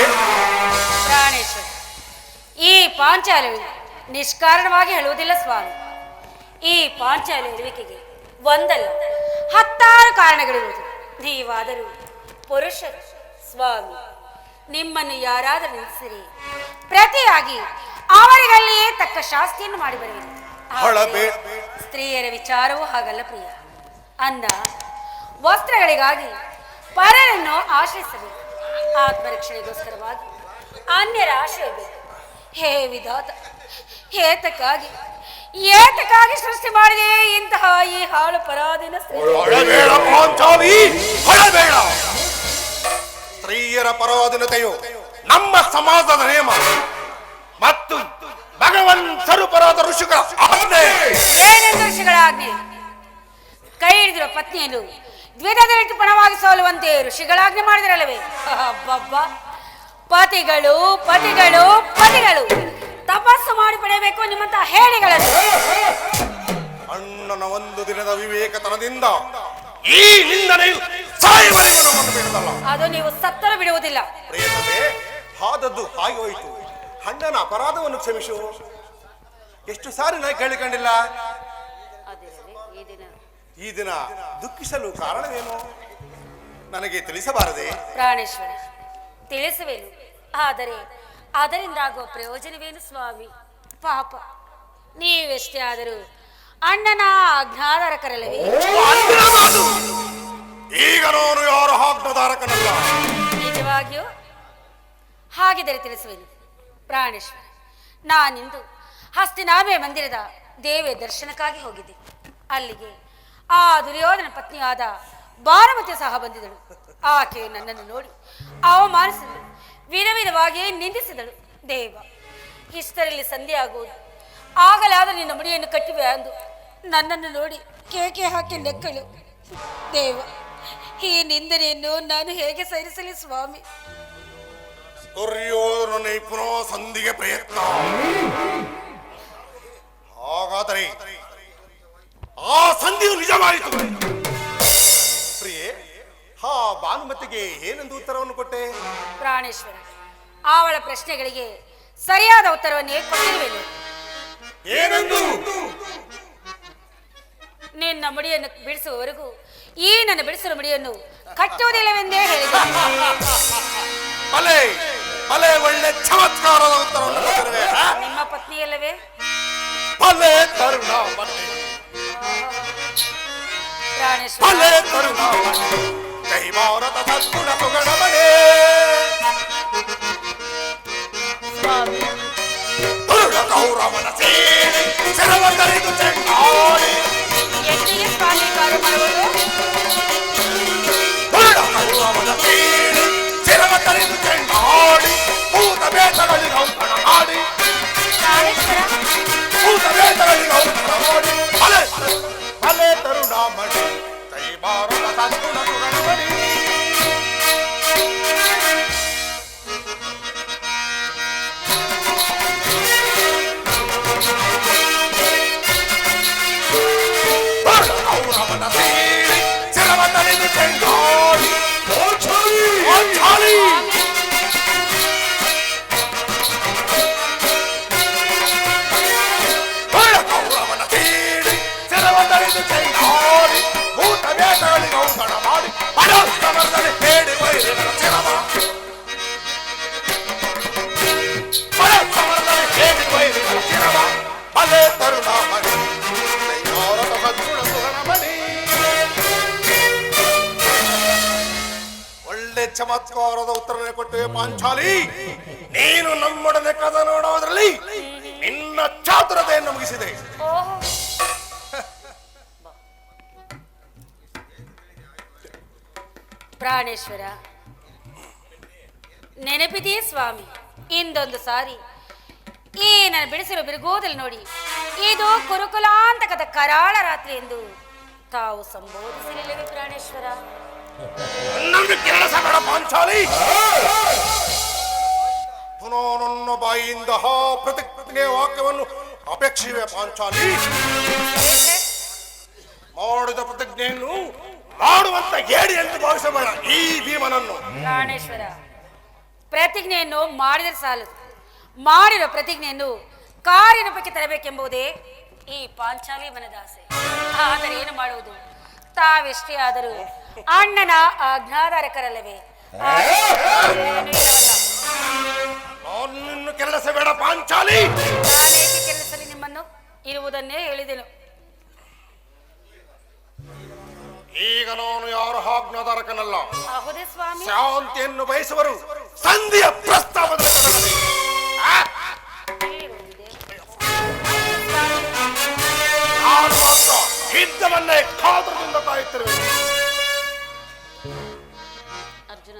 ಪ್ರಾಣೇಶ್ವರ, ಈ ಪಾಂಚಾಲಿ ನಿಷ್ಕಾರಣವಾಗಿ ಹೇಳುವುದಿಲ್ಲ ಸ್ವಾಮಿ. ಈ ಪಾಂಚಾಲಿ ಇರುವಿಕೆಗೆ ಒಂದಲ್ಲ 10 ಕಾರಣಗಳಿರುವುದು. ನೀವಾದರೂ ಪುರುಷರು ಸ್ವಾಮಿ, ನಿಮ್ಮನ್ನು ಯಾರಾದರೂ ನಿಲ್ಲಿಸಿರಿ, ಪ್ರತಿಯಾಗಿ ಅವರಿಗಲ್ಲಿಯೇ ತಕ್ಕ ಶಾಸ್ತಿಯನ್ನು ಮಾಡಿ ಬರುವಿರಿ. ಸ್ತ್ರೀಯರ ವಿಚಾರವೂ ಹಾಗಲ್ಲ ಪ್ರಿಯ. ಅನ್ನ ವಸ್ತ್ರಗಳಿಗಾಗಿ ಪರರನ್ನು ಆಶ್ರಯಿಸಬೇಕು, ಆತ್ಮರಕ್ಷಣೆಗೋಸ್ಕರವಾಗಿ ಅನ್ಯರ ಆಶ್ರಯ ಬೇಕು. ಹೇ ವಿಧಾತ, ಏತಕ್ಕಾಗಿ ಏತಕ್ಕಾಗಿ ಸೃಷ್ಟಿ ಮಾಡಿದೆ ಇಂತಹ ಈ ಹಾಳು ಪರಾಧೀನ ಸ್ತ್ರೀ? ಸ್ತ್ರೀಯರ ಪರಾಧೀನತೆಯು ನಮ್ಮ ಸಮಾಜದ ನಿಯಮ ಮತ್ತು ಭಗವನ್ ಸ್ವರೂಪರಾದ ಋಷಿಗಳ ಆಜ್ಞೆ. ಏನೆಂದು ಋಷಿಗಳ ಆಜ್ಞೆ? ಕೈ ಹಿಡಿದಿರೋ ಪತ್ನಿಯನ್ನು ದ್ವಿಧದಲ್ಲಿಟ್ಟು ಪಣವಾಗಿ ಸೋಲುವಂತೆ ಋಷಿಗಳಾಜ್ಞೆ ಮಾಡಿದರಲ್ಲವೇ? ಅಬ್ಬಬ್ಬ, ಪತಿಗಳು ಪತಿಗಳು ಪತಿಗಳು ತಪಸ್ಸು ಮಾಡಿ ಪಡೆಯಬೇಕು ನಿಮ್ಮಂತ ಹೇಳಿಗಳನ್ನು. ಅಣ್ಣನ ಒಂದು ದಿನದ ವಿವೇಕತನದಿಂದ ಈ ನಿಂದನೆಯು ಸಾಯುವವರೆಗೂ ನಮ್ಮನ್ನು ಬಿಡುವುದಲ್ಲ. ಅದು ನೀವು ಸತ್ತರೂ ಬಿಡುವುದಿಲ್ಲ. ಪ್ರಿಯತಮೆ, ಆದದ್ದು ಹಾಗೆ ಹೋಯಿತು. ಅಣ್ಣನ ಅಪರಾಧವನ್ನು ಕ್ಷಮಿಸು. ಎಷ್ಟು ಸಾರಿ ನಾನು ಕೇಳಿಕೊಂಡಿಲ್ಲ. ಈ ದಿನ ದುಃಖಿಸಲು ಕಾರಣವೇನು ನನಗೆ ತಿಳಿಸಬಾರದೆ? ಪ್ರಾಣೇಶ್ವರ, ತಿಳಿಸುವೆನು, ಆದರೆ ಅದರಿಂದ ಆಗುವ ಪ್ರಯೋಜನವೇನು ಸ್ವಾಮಿ? ಪಾಪ, ನೀವೆಷ್ಟೇ ಆದರೂ ಅಣ್ಣನ ಆಜ್ಞಾಧಾರಕರಲ್ಲವೇ? ಈಗ ನಾನು ಯಾರು ಆಜ್ಞಾಧಾರಕನಲ್ಲ. ನಿಜವಾಗಿಯೂ? ಹಾಗಿದ್ದರೆ ತಿಳಿಸುವೆನು ಪ್ರಾಣೇಶ್ವರ. ನಾನಿಂದು ಹಸ್ತಿನಾಮೆ ಮಂದಿರದ ದೇವಿಯ ದರ್ಶನಕ್ಕಾಗಿ ಹೋಗಿದ್ದೆ. ಅಲ್ಲಿಗೆ ಆ ದುರ್ಯೋಧನ ಪತ್ನಿಯಾದ ಭಾನುಮತಿ ಸಹ ಬಂದಿದ್ದಳು. ಆಕೆ ನನ್ನನ್ನು ನೋಡಿ ಅವಮಾನಿಸಿದಳು, ವಿಧ ವಿಧವಾಗಿ ನಿಂದಿಸಿದಳು. ದೇವ, ಇಷ್ಟರಲ್ಲಿ ಸಂಧಿ ಆಗುವುದು, ಆಗಲಾದ ನಿನ್ನ ಮುಡಿಯನ್ನು ಕಟ್ಟಿವೆ ಅಂದು ನನ್ನನ್ನು ನೋಡಿ ಕೇಕೆ ಹಾಕಿ ನೆಕ್ಕಳು. ದೇವ, ಈ ನಿಂದನೆಯನ್ನು ನಾನು ಹೇಗೆ ಸಹಿಸಲಿ ಸ್ವಾಮಿ? ದುರ್ಯೋಧನ ಪುನಃ ಸಂಧಿಗೆ ಪ್ರಯತ್ನ. ಹಾಗಾದರೆ ಆ ಸಂಧಿಯು ನಿಜವಾಯಿತು. ಪ್ರಿಯೆ, ಹಾ ಭಾನುಮತಿಗೆ ಏನೆಂದು ಉತ್ತರವನ್ನು ಕೊಟ್ಟೆ? ಪ್ರಾಣೇಶ್ವರ, ಅವಳ ಪ್ರಶ್ನೆಗಳಿಗೆ ಸರಿಯಾದ ಉತ್ತರವನ್ನೇ ಕೊಟ್ಟಿರುವೆನು. ಏನೆಂದು? ನಿನ್ನ ಮುಡಿಯನ್ನು ಬಿಡಿಸುವವರೆಗೂ ಈ ನನ್ನ ಬಿಡಿಸುವ ಮುಡಿಯನ್ನು ಕಟ್ಟುವುದಿಲ್ಲವೆಂದೇ ಹೇಳಿದೆ. ಭಲೆ ಭಲೆ, ಒಳ್ಳೆ ಚಮತ್ಕಾರದ ಉತ್ತರವನ್ನು ಕೊಟ್ಟಿರುವೆ. ನಿಮ್ಮ ಪತ್ನಿಯಲ್ಲವೇ? ಭಲೆ ತರುಣ, ಪ್ರಾಣೇಶ್ವರ, ಭಲೆ ತರುಣ, ಕೈವಾರದ ಸದ್ಗುಣ ಸುಗಣಮಣೆ. ತರಿದು ಚೆಂಡಾಡಿ ಎಂದಿಗೆ ಸ್ವಾಮಿ ಕಾರ್ಯ ಮಾಡುವುದು ಅವನ ತೀಡಿ ಚಿರವ ತರಿದು ಚೆಂಡಾಡಿ ಭೂತ ಬೇತಗಳಲ್ಲಿ ಔತಣ ಮಾಡಿ ಪ್ರಾಣೇಶ್ವರ ಭೂತ ಬೇತಗಳಲ್ಲಿ ಔತಣ ಮಾಡಿ ಅಲೆ ಅಲೆ ತರುಣಾಮಣಿ ಕೈ ಬಾರದ ಸದ್ಗುಣ ಸುಗಣಮಣಿ ಅವನ ತೀಡಿ ಚಿರವ ತರಿದು ಚೆಂಡಾಡಿ ಅವನ ತೀಡಿ ಚಿರವ ತರಿದು ಚೆಂಡಾಡಿ ಭೂತ ಬೇಟಗಳಿಗೆ ಔತಣ ಮಾಡಿ ಪರಸ್ತಮರ್ದಲ್ಲಿ ಹೇಳಿ ವೈರಿಗಳ ಚಿರವ ಪರಸ್ತಮರ್ದಲ್ಲಿ ಹೇಳಿ ವೈರಿಗಳ ಚಿರವ ಅಲೆ ತರುಣಾಮಣಿ ಸದ್ಗುಣ ಸುಗಣಮಣಿ ಒಳ್ಳೆ ಚಮತ್ಕಾರದ ಉತ್ತರನೇ ಕೊಟ್ಟೆ ಪಾಂಚಾಲಿ. ನೀನು ನಮ್ಮೊಡನೆ ಕದ ನೋಡೋದ್ರಲ್ಲಿ ನಿನ್ನ ಚಾತುರತೆಯನ್ನು ಮುಗಿಸಿದೆ. ಓಹೋ ಪ್ರಾಣೇಶ್ವರ ನೆನಪಿದೆಯೇ ಸ್ವಾಮಿ? ಇಂದೊಂದು ಸಾರಿ ಈ ನನ್ನ ಬಿಡಿಸಿರೋ ಬಿರುಗೋದಲ್ಲಿ ನೋಡಿ, ಇದು ಕುರುಕುಲಾಂತಕದ ಕರಾಳ ರಾತ್ರಿ ಎಂದು ತಾವು ಸಂಬೋಧಿಸಲಿಲ್ಲವೇ ಪ್ರಾಣೇಶ್ವರ? ನನ್ನ ಕೆಲಸ ಬೇಡ ಪಾಂಚಾಲಿ. ಪುನಃ ನನ್ನ ಬಾಯಿಯಿಂದ ಪ್ರತಿಜ್ಞೆ ವಾಕ್ಯವನ್ನು ಅಪೇಕ್ಷಿವೆ ಪಾಂಚಾಲಿ. ಮಾಡಿದ ಪ್ರತಿಜ್ಞೆಯನ್ನು ಮಾಡುವಂತ ಹೇಳಿ ಎಂದು ಭಾವಿಸಬೇಡ ಈ ಭೀಮನನ್ನು. ಪ್ರಾಣೇಶ್ವರ, ಪ್ರತಿಜ್ಞೆಯನ್ನು ಮಾಡಿದರೆ ಸಾಲದು, ಮಾಡಿರೋ ಪ್ರತಿಜ್ಞೆಯನ್ನು ಕಾರ್ಯರೂಪಕ್ಕೆ ತರಬೇಕೆಂಬುದೇ ಈ ಪಾಂಚಾಲಿ ಮನದಾಸೆ. ಆದರೆ ಏನು ಮಾಡುವುದು, ತಾವೆಷ್ಟೇ ಆದರೂ ಅಣ್ಣನ ಆಜ್ಞಾಧಾರಕರಲ್ಲವೇ? ನಿನ್ನ ಕೆಲಸ ಬೇಡ ಪಾಂಚಾಲಿ. ನಾನೇಕೆ ಕೆಲಸದಲ್ಲಿ ನಿಮ್ಮನ್ನು ಇರುವುದನ್ನೇ ಹೇಳಿದೆನು. ಈಗ ನಾನು ಯಾರು ಆಜ್ಞಾಧಾರಕನಲ್ಲ. ಹೌದೇ ಸ್ವಾಮಿ? ಶಾಂತಿಯನ್ನು ಬಯಸುವರು ಸಂಧಿಯ ಪ್ರಸ್ತಾವದ ನಾನು ಮಾತ್ರ ಯುದ್ಧವನ್ನೇ ಕಾತರದಿಂದ ಕಾಯುತ್ತಿರುವೆ. ಅರ್ಜುನ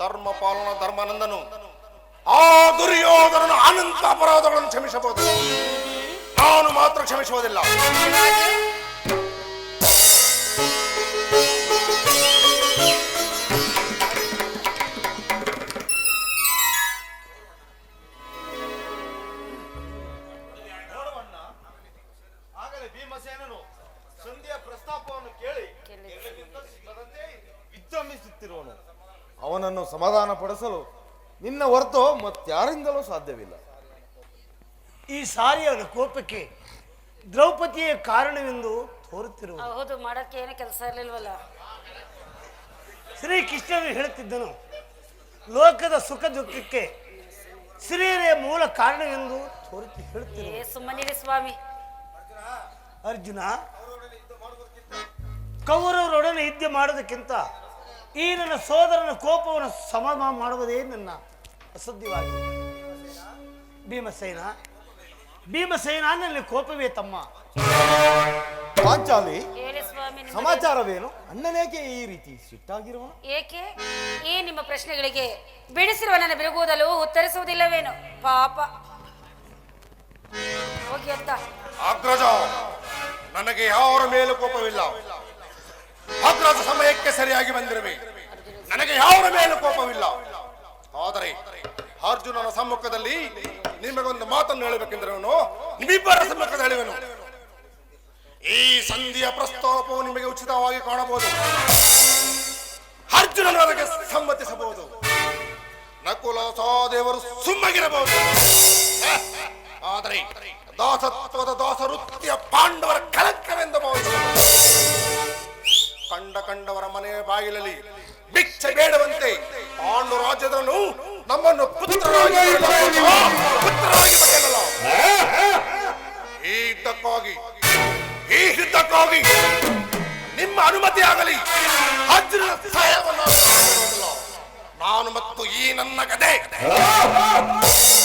ಧರ್ಮ ಪಾಲನ ಧರ್ಮಾನಂದನು ಆ ದುರ್ಯೋಧನನ ಅನಂತ ಅಪರಾಧಗಳನ್ನು ಕ್ಷಮಿಸಬಹುದು, ನಾನು ಮಾತ್ರ ಕ್ಷಮಿಸುವುದಿಲ್ಲ. ಭೀಮಸೇನನು ಸಂಧಿಯ ಪ್ರಸ್ತಾಪವನ್ನು ಕೇಳಿ ವಿಜೃಂಭಿಸುತ್ತಿರುವನು. ಅವನನ್ನು ಸಮಾಧಾನ ಪಡಿಸಲು ನಿನ್ನ ಹೊರತು ಮತ್ತಾರಿಂದಲೂ ಸಾಧ್ಯವಿಲ್ಲ. ಈ ಸಾರಿಯ ಕೋಪಕ್ಕೆ ದ್ರೌಪದಿಯ ಕಾರಣವೆಂದು ತೋರುತ್ತಿರುವ ಹೌದು, ಮಾಡಕ್ಕೆ ಏನು ಕೆಲಸ ಇರಲಿಲ್ವಲ್ಲ. ಶ್ರೀಕೃಷ್ಣನು ಹೇಳುತ್ತಿದ್ದನು, ಲೋಕದ ಸುಖ ದುಃಖಕ್ಕೆ ಸ್ತ್ರೀಯರೇ ಮೂಲ ಕಾರಣವೆಂದು ಹೇಳುತ್ತಿರುವ ಸುಮ್ಮನಿರಿ ಸ್ವಾಮಿ. ಅರ್ಜುನ, ಕೌರವರೊಡನೆ ಯುದ್ಧ ಮಾಡೋದಕ್ಕಿಂತ ಈ ನನ್ನ ಸೋದರನ ಕೋಪವನ್ನು ಸಮಾಧಾನ ಮಾಡುವುದೇ ನನ್ನ ಅಸಾಧ್ಯವಾಗಿದೆ. ಭೀಮಸೇನ ನನ್ನ ಕೋಪವೇ ತಮ್ಮ. ಪಾಂಚಾಲಿ, ಹೇಳಿ ಸ್ವಾಮಿ, ಸಮಾಚಾರವೇನು? ಅಣ್ಣನೇಕೆ ಈ ರೀತಿ ಸಿಟ್ಟಾಗಿರುವನು? ಏಕೆ ಈ ನಿಮ್ಮ ಪ್ರಶ್ನೆಗಳಿಗೆ ಬಿಡಿಸಿರುವ ನನ್ನ ಬಿರುಗುವುದಲು ಉತ್ತರಿಸುವುದಿಲ್ಲವೇನು? ಪಾಪ ಹೋಗಿ ಅತ್ತ. ಅಗ್ರಜ, ನನಗೆ ಯಾರ ಮೇಲೂ ಕೋಪವಿಲ್ಲ. ಅಗ್ರಜ ಸಮಯಕ್ಕೆ ಸರಿಯಾಗಿ ಬಂದಿರುವೆ, ನನಗೆ ಯಾರ ಮೇಲೂ ಕೋಪವಿಲ್ಲ. ಆದರೆ ಅರ್ಜುನನ ಸಮ್ಮುಖದಲ್ಲಿ ನಿಮಗೊಂದು ಮಾತನ್ನು ಹೇಳಬೇಕೆಂದಿರುವನು, ನಿಮ್ಮಿಬ್ಬರ ಸಮ್ಮುಖದಲ್ಲಿ ಹೇಳುವೆನು. ಈ ಸಂಧಿಯ ಪ್ರಸ್ತಾಪವು ನಿಮಗೆ ಉಚಿತವಾಗಿ ಕಾಣಬಹುದು. ಅರ್ಜುನನು ಅದಕ್ಕೆ ಸಮ್ಮತಿಸಬಹುದು, ನಕುಲ ಸಹದೇವರು ಸುಮ್ಮಗಿರಬಹುದು. ಆದರೆ ದಾಸತ್ವದ ದಾಸವೃತ್ತಿಯ ಪಾಂಡವರ ಕಳಂಕವೆಂದು ಭಾವಿಸಬಹುದು. ಕಂಡವರ ಮನೆಯ ಬಾಗಿಲಲ್ಲಿ ಭಿಕ್ಷೆ ಬೇಡವಂತೆ ಪಾಂಡು ರಾಜ್ಯದನು ನಮ್ಮನ್ನು ಪುತ್ರರಾಗಿ ಪಡೆಯಲ್ಲ. ಈ ಯುದ್ಧಕ್ಕಾಗಿ ನಿಮ್ಮ ಅನುಮತಿ ಆಗಲಿ, ಅರ್ಜುನನ ಸಹಾಯವನ್ನು ನಾನು ಮತ್ತು ಈ ನನ್ನ ಗದೆ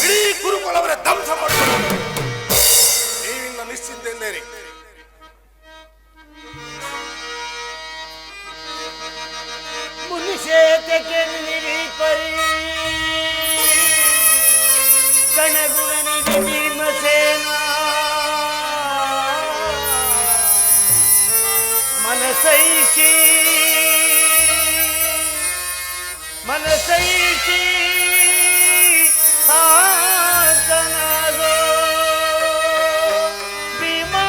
ಇಡೀ ಗುರುಕುಲವರ ಧ್ವಂಸ ಮಾಡಬಹುದು. ನೀವಿಂದ ನಿಶ್ಚಿಂತೆಯಿಂದೇರಿ. ಮುನಿಷೇತಕ್ಕೆ ನಿರೀಪರಿ ಗಣಗುಣ ನಿಧಿ ಭೀಮಸೇನ ಮನಸೈಷಿ ಸಾಂತನಾಗೋ ಭೀಮಾ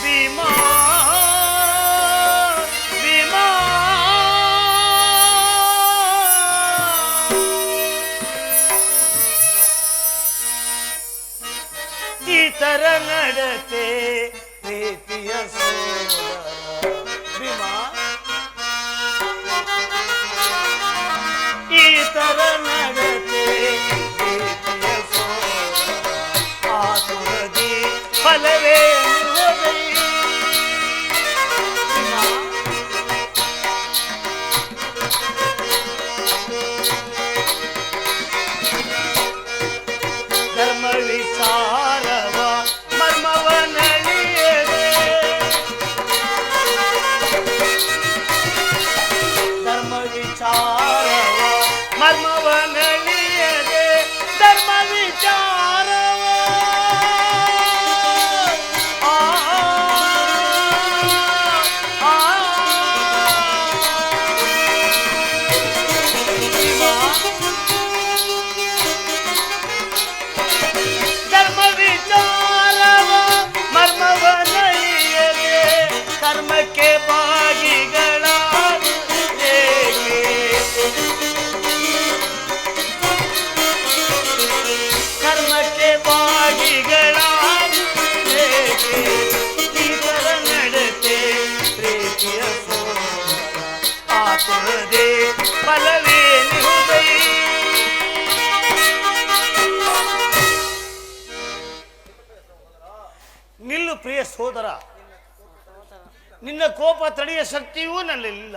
ಭೀಮಾ ಭೀಮಾ ಈ ತರ ನಡತೆ ಪ್ರೀತಿಯ ಸೋದರ ಭೀಮಾ ಈ ತರ ನಡತೆ ಪ್ರೀತಿಯ ಸೋದರ ಆತುರದಿ ಫಲವೇ ಧರ್ಮ ವಿಚಾರವ ಮರ್ಮವನಳಿಯದೆ ಧರ್ಮ ವಿಚಾರವ ಮರ್ಮವನಳಿಯದೆ ಧರ್ಮ ವಿಚಾರವ ಧರ್ಮ ವಿಚಾರವ ಮರ್ಮವನಳಿಯದೆ ಕರ್ಮಕ್ಕೆ ಭಾಗಿಗಳ ಕರ್ಮಕ್ಕೆ ಭಾಗಿಗಳ ಈತರ ನಡತೆ ಪ್ರೀತಿಯ ಸೋದರ ಆತುರದೆ ಫಲವೇ ನಿಹುದೈ. ನಿಲ್ಲು ಪ್ರಿಯ ಸೋದರ, ನಿನ್ನ ಕೋಪ ತಡೆಯ ಶಕ್ತಿಯೂ ನನ್ನಲ್ಲಿಲ್ಲ.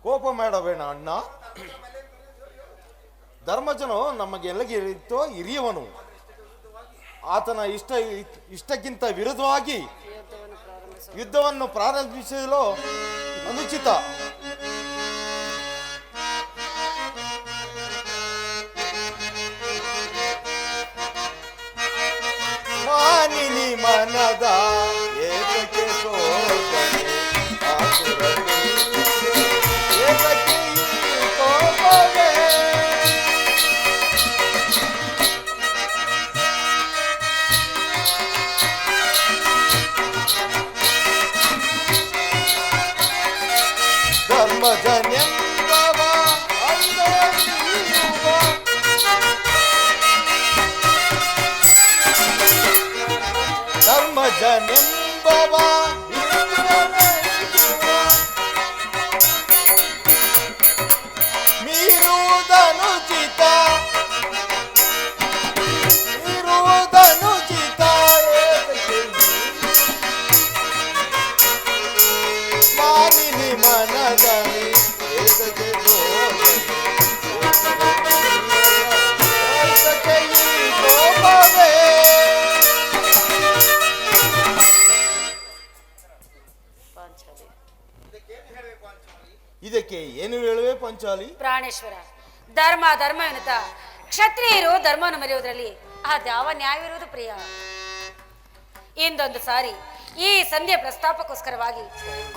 ಕೋಪ ಮಾಡಬೇಡ ಅಣ್ಣ. ಧರ್ಮಜನು ನಮಗೆಲ್ಲಗಿರಿತೋ ಹಿರಿಯವನು. ಆತನ ಇಷ್ಟಕ್ಕಿಂತ ವಿರುದ್ಧವಾಗಿ ಯುದ್ಧವನ್ನು ಪ್ರಾರಂಭಿಸಲು ಅನುಚಿತ. ಮಾನಿನಿ ಮನದ ಏಕಕ್ಕೆ ಸೋದನೆ ಆತುರತೆ ಏಕಕ್ಕೆ ಈ ಕೋಪವೇ. ಧರ್ಮಜನೆಂಬವ ಅಂದರಿಯುವ ಧರ್ಮಜನೆಂಬವ ಮೀರುವುದನುಚಿತ ಮಾನಿನಿ ಮನದಲ್ಲಿ ಏಕಕ್ಕೆ ಸೋದನೆ ಈ ಕೋಪವೇ. ಇದಕ್ಕೆ ಏನು ಹೇಳುವೆ ಪಾಂಚಾಲಿ? ಪ್ರಾಣೇಶ್ವರ, ಧರ್ಮ ಧರ್ಮ ಎನ್ನುತ್ತಾ ಕ್ಷತ್ರಿಯರು ಧರ್ಮವನ್ನು ಮರೆಯುವುದರಲ್ಲಿ ಅದ್ಯಾವ ನ್ಯಾಯವಿರುವುದು ಪ್ರಿಯ. ಇಂದೊಂದು ಸಾರಿ ಈ ಸಂಧಿಯ ಪ್ರಸ್ತಾಪಕ್ಕೋಸ್ಕರವಾಗಿ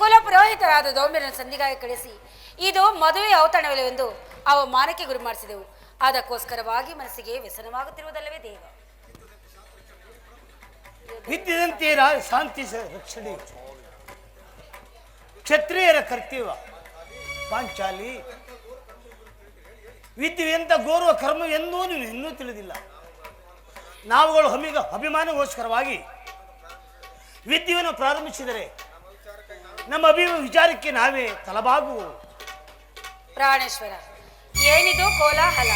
ಕುಲಪುರೋಹಿತರಾದ ದೌಮ್ಯರನ್ನು ಸಂಧಿಗಾಗಿ ಕಳಿಸಿ ಇದು ಮದುವೆ ಔತಣವಿಲ್ಲವೆಂದು ಅವಮಾನಕ್ಕೆ ಗುರಿ ಮಾಡಿಸಿದೆವು. ಅದಕ್ಕೋಸ್ಕರವಾಗಿ ಮನಸ್ಸಿಗೆ ವ್ಯಸನವಾಗುತ್ತಿರುವುದಲ್ಲವೇ ದೇವ. ವಿದ್ಯದಂತೆ ಶಾಂತಿ ರಕ್ಷಣೆ ಕ್ಷತ್ರಿಯರ ಕರ್ತವ್ಯ. ಪಾಂಚಾಲಿ, ವಿದ್ಯೆಯಂತ ಗೌರವ ಕರ್ಮವೆಂದೂ ನೀನು ಇನ್ನೂ ತಿಳಿದಿಲ್ಲ. ನಾವುಗಳು ಅಭಿಮಾನಗೋಸ್ಕರವಾಗಿ ವಿದ್ಯೆಯನ್ನು ಪ್ರಾರಂಭಿಸಿದರೆ ನಮ್ಮ ವಿಚಾರಕ್ಕೆ ನಾವೇ ತಲಬಾಗುವು. ಪ್ರಾಣೇಶ್ವರ, ಏನಿದು ಕೋಲಾಹಲ?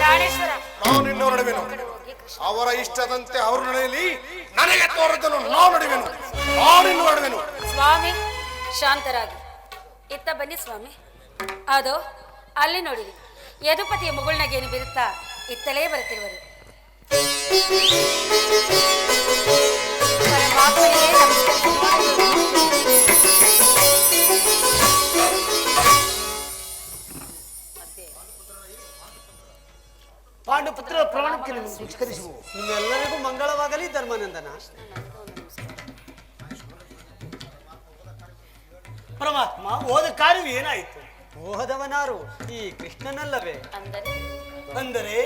ಪ್ರಾಣೇಶ್ವರ, ನಾನು ಇನ್ನೂ ನಡುವೆನು. ಅವರ ಇಷ್ಟದಂತೆ ಅವರು ನಡೆಯಲಿ, ನನಗೆ ತೋರದನ್ನು ನಾವು ನಡುವೆನು. ನಾನಿನ್ನು ನಡುವೆನು. ಸ್ವಾಮಿ ಶಾಂತರಾಗಿ. ಇತ್ತ ಬನ್ನಿ ಸ್ವಾಮಿ. ಅದು ಅಲ್ಲಿ ನೋಡಿರಿ, ಯದುಪತಿಯ ಮುಗುಳ್ನಗೆಯನ್ನು ಬಿರುತ್ತಾ ಇತ್ತಲೇ ಬರುತ್ತಿರುವರು. ಪರಮಾತ್ಮನಿಗೆ ಪಾಂಡುಪುತ್ರ ಪ್ರಮಾಣಕ್ಕೆ ನಮಸ್ಕರಿಸುವು. ನಿಮ್ಮೆಲ್ಲರಿಗೂ ಮಂಗಳವಾಗಲಿ ಧರ್ಮಾನಂದನ. ಪರಮಾತ್ಮ, ಹೋದ ಕಾರ್ಯವು ಏನಾಯಿತು? ಹೋದವನಾರು ಈ ಕೃಷ್ಣನಲ್ಲವೇ? ಅಂದರೆ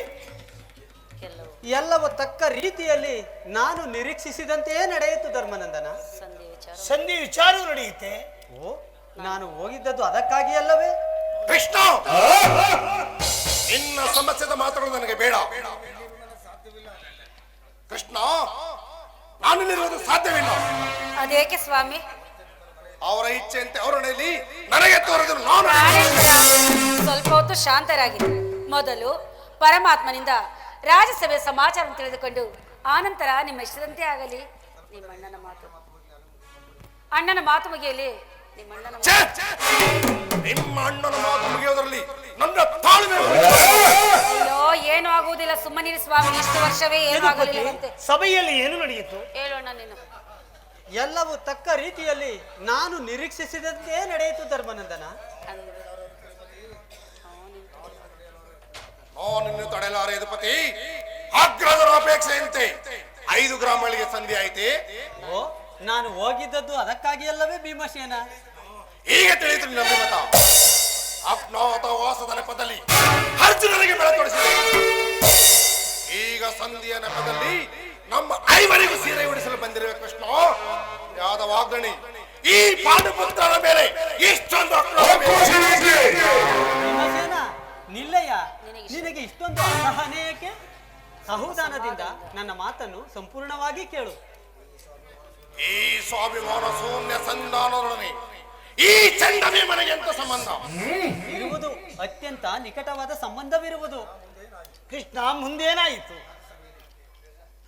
ಎಲ್ಲವೂ ತಕ್ಕ ರೀತಿಯಲ್ಲಿ ನಾನು ನಿರೀಕ್ಷಿಸಿದಂತೆಯೇ ನಡೆಯಿತು ಧರ್ಮಾನಂದನ. ಸಂಧಿ ವಿಚಾರವು ನಡೆಯುತ್ತೆ. ಓ, ನಾನು ಹೋಗಿದ್ದದ್ದು ಅದಕ್ಕಾಗಿ ಅಲ್ಲವೇ? ಕೃಷ್ಣ, ನಿನ್ನ ಸಮಸ್ಯೆದ ಮಾತುಗಳು ನನಗೆ ಬೇಡ. ಕೃಷ್ಣ, ನಾನಿಲ್ಲಿರುವುದು ಸಾಧ್ಯವಿಲ್ಲ. ಅದೇಕೆ ಸ್ವಾಮಿ? ಅವರ ಇಚ್ಛೆಯಂತೆ ಅವರ ನಡೆಯಲಿ, ನನಗೆ ತೋರಿದ್ರು ನಾನು. ಸ್ವಲ್ಪ ಹೊತ್ತು ಶಾಂತರಾಗಿದೆ. ಮೊದಲು ಪರಮಾತ್ಮನಿಂದ ರಾಜ್ಯಸಭೆ ಸಮಾಚಾರ ತಿಳಿದುಕೊಂಡು ಆನಂತರ ನಿಮ್ಮ ಇಷ್ಟದಂತೆ ಆಗಲಿ. ನಿಮ್ಮ ಅಣ್ಣನ ಮಾತು ಮುಗಿಯಲಿ. ನಿಮ್ಮ ಅಣ್ಣನ ಮಾತು ಮುಗಿಯೋದ್ರಲ್ಲಿ ನನ್ನ ತಾಳ್ಮೆ. ಅಯ್ಯೋ, ಏನು ಆಗುವುದಿಲ್ಲ, ಸುಮ್ಮನಿರಿ ಸ್ವಾಮಿ. ಇಷ್ಟು ವರ್ಷವೇ ಏನು ಆಗಲಿಲ್ಲವಂತೆ. ಸಭೆಯಲ್ಲಿ ಏನು ನಡೆಯಿತು? ಹೇಳೋಣ ನೀನು. ಎಲ್ಲವೂ ತಕ್ಕ ರೀತಿಯಲ್ಲಿ ನಾನು ನಿರೀಕ್ಷಿಸಿದಂತೆಯೇ ನಡೆಯಿತು ಧರ್ಮಾನಂದನ. ನಿನ್ನ ತಡೆಲಾರೆ ಯದುಪತಿ. ಅಗ್ರದರ ಅಪೇಕ್ಷೆಯಂತೆ 5 ಗ್ರಾಮಗಳಿಗೆ ಸಂಧಿ ಆಯ್ತೆ. ಓ, ನಾನು ಹೋಗಿದ್ದದ್ದು ಅದಕ್ಕಾಗಿ ಅಲ್ಲವೇ ಭೀಮಸೇನ? ಈಗ ತಿಳಿಯಿತು ನಿನ್ನ ಅಭಿಮತ. ಅಜ್ಞಾತ ವಾಸದ ನೆಪದಲ್ಲಿ ಅರ್ಜುನನಿಗೆ ಬೆಳೆ ತೋರಿಸಿದೆ. ಈಗ ಸಂಧಿಯ ನೆಪದಲ್ಲಿ ನಮ್ಮ 5 ಸೀರೆ ಉಡಿಸಲು ಬಂದಿರುವ ಕೃಷ್ಣ ಯಾದವ ವಾಗ್ದಣಿ ಈ ಪಾಂಡುಪುತ್ರನ ಮೇಲೆ ಇಷ್ಟೊಂದು ಭೀಮಸೇನ, ನಿಲ್ಲಯ್ಯ. ನಿನಗೆ ಇಷ್ಟೊಂದು ಅಸಹನೆ ಏಕೆ? ಸಹುದಾನದಿಂದ ನನ್ನ ಮಾತನ್ನು ಸಂಪೂರ್ಣವಾಗಿ ಕೇಳು. ಈ ಸ್ವಾಭಿಮಾನ ಶೂನ್ಯ ಸಂಧಾನದೊಡನೆ ಈ ಚಂಡಮಿ ಮನೆಗೆ ಎಂತ ಸಂಬಂಧ ಇರುವುದು? ಅತ್ಯಂತ ನಿಕಟವಾದ ಸಂಬಂಧವಿರುವುದು. ಕೃಷ್ಣ, ಮುಂದೇನಾಯಿತು?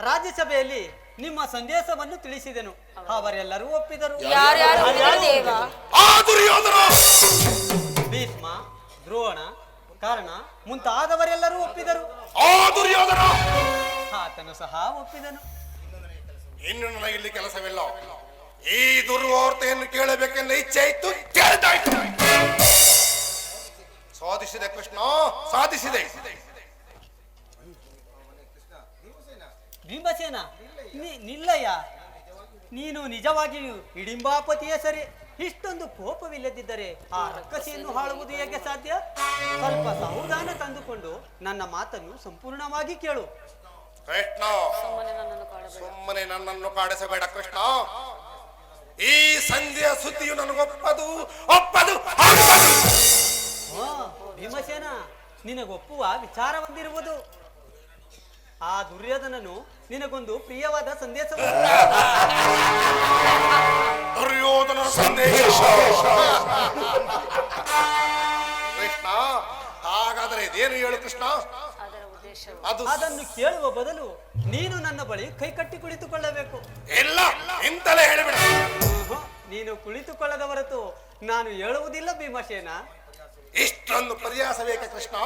ರಾಜ್ಯಸಭೆಯಲ್ಲಿ ನಿಮ್ಮ ಸಂದೇಶವನ್ನು ತಿಳಿಸಿದೆನು. ಅವರೆಲ್ಲರೂ ಒಪ್ಪಿದರು. ಯಾರ್ಯಾರು ದೇವ? ಆ ದುರ್ಯೋಧನ, ಭೀಷ್ಮ, ದ್ರೋಣ, ಕರ್ಣ ಮುಂತಾದವರೆಲ್ಲರೂ ಒಪ್ಪಿದರು. ಆ ದುರ್ಯೋಧನ ಆತನು ಸಹ ಒಪ್ಪಿದನು. ಇನ್ನು ನನಗಿಲ್ಲಿ ಕೆಲಸವಿಲ್ಲ. ಈ ದುರ್ವಾರ್ತೆಯನ್ನು ಕೇಳಬೇಕೆಂದ ಇಚ್ಛೆ ಇತ್ತು, ಕೇಳಿದ್ದಾಯ್ತು. ಸಾಧಿಸಿದೆ ಕೃಷ್ಣ, ಸಾಧಿಸಿದೆ. ಭೀಮಸೇನ, ನಿಲ್ಲಯ್ಯ. ನೀನು ನಿಜವಾಗಿಯೂ ಹಿಡಿಂಬಾಪತಿಯ ಸರಿ. ಇಷ್ಟೊಂದು ಕೋಪವಿಲ್ಲದಿದ್ದರೆ ಆ ರಕ್ಕಸಿಯನ್ನು ಆಳುವುದು ಹೇಗೆ ಸಾಧ್ಯ? ಸ್ವಲ್ಪ ಸಮಾಧಾನ ತಂದುಕೊಂಡು ನನ್ನ ಮಾತನ್ನು ಸಂಪೂರ್ಣವಾಗಿ ಕೇಳು. ಕೃಷ್ಣ, ಸುಮ್ಮನೆ ನನ್ನನ್ನು ಕಾಡಿಸಬೇಡ ಕೃಷ್ಣ. ಈ ಸಂಧಿಯ ಸುದ್ದಿಯು ನನಗೊಪ್ಪದು ಒಪ್ಪದು. ಭೀಮಸೇನ, ನಿನಗೊಪ್ಪುವ ವಿಚಾರ ಹೊಂದಿರುವುದು. ಆ ದುರ್ಯೋಧನನು ನಿನಗೊಂದು ಪ್ರಿಯವಾದ ಸಂದೇಶವನ್ನು. ದುರ್ಯೋಧನ ಸಂದೇಶ? ಕೃಷ್ಣ, ಹಾಗಾದರೆ ಇದೇನು ಹೇಳು ಕೃಷ್ಣ? ಅದನ್ನು ಕೇಳುವ ಬದಲು ನೀನು ನನ್ನ ಬಳಿ ಕೈ ಕಟ್ಟಿ ಕುಳಿತುಕೊಳ್ಳಬೇಕು. ಇಲ್ಲ, ಇಂತಲೇ ಹೇಳಿಬಿಡ. ನೀನು ಕುಳಿತುಕೊಳ್ಳದ ಹೊರತು ನಾನು ಹೇಳುವುದಿಲ್ಲ ಭೀಮಸೇನ. ಇಷ್ಟೊಂದು ಪರ್ಯಾಸ ಬೇಕೆ ಕೃಷ್ಣ?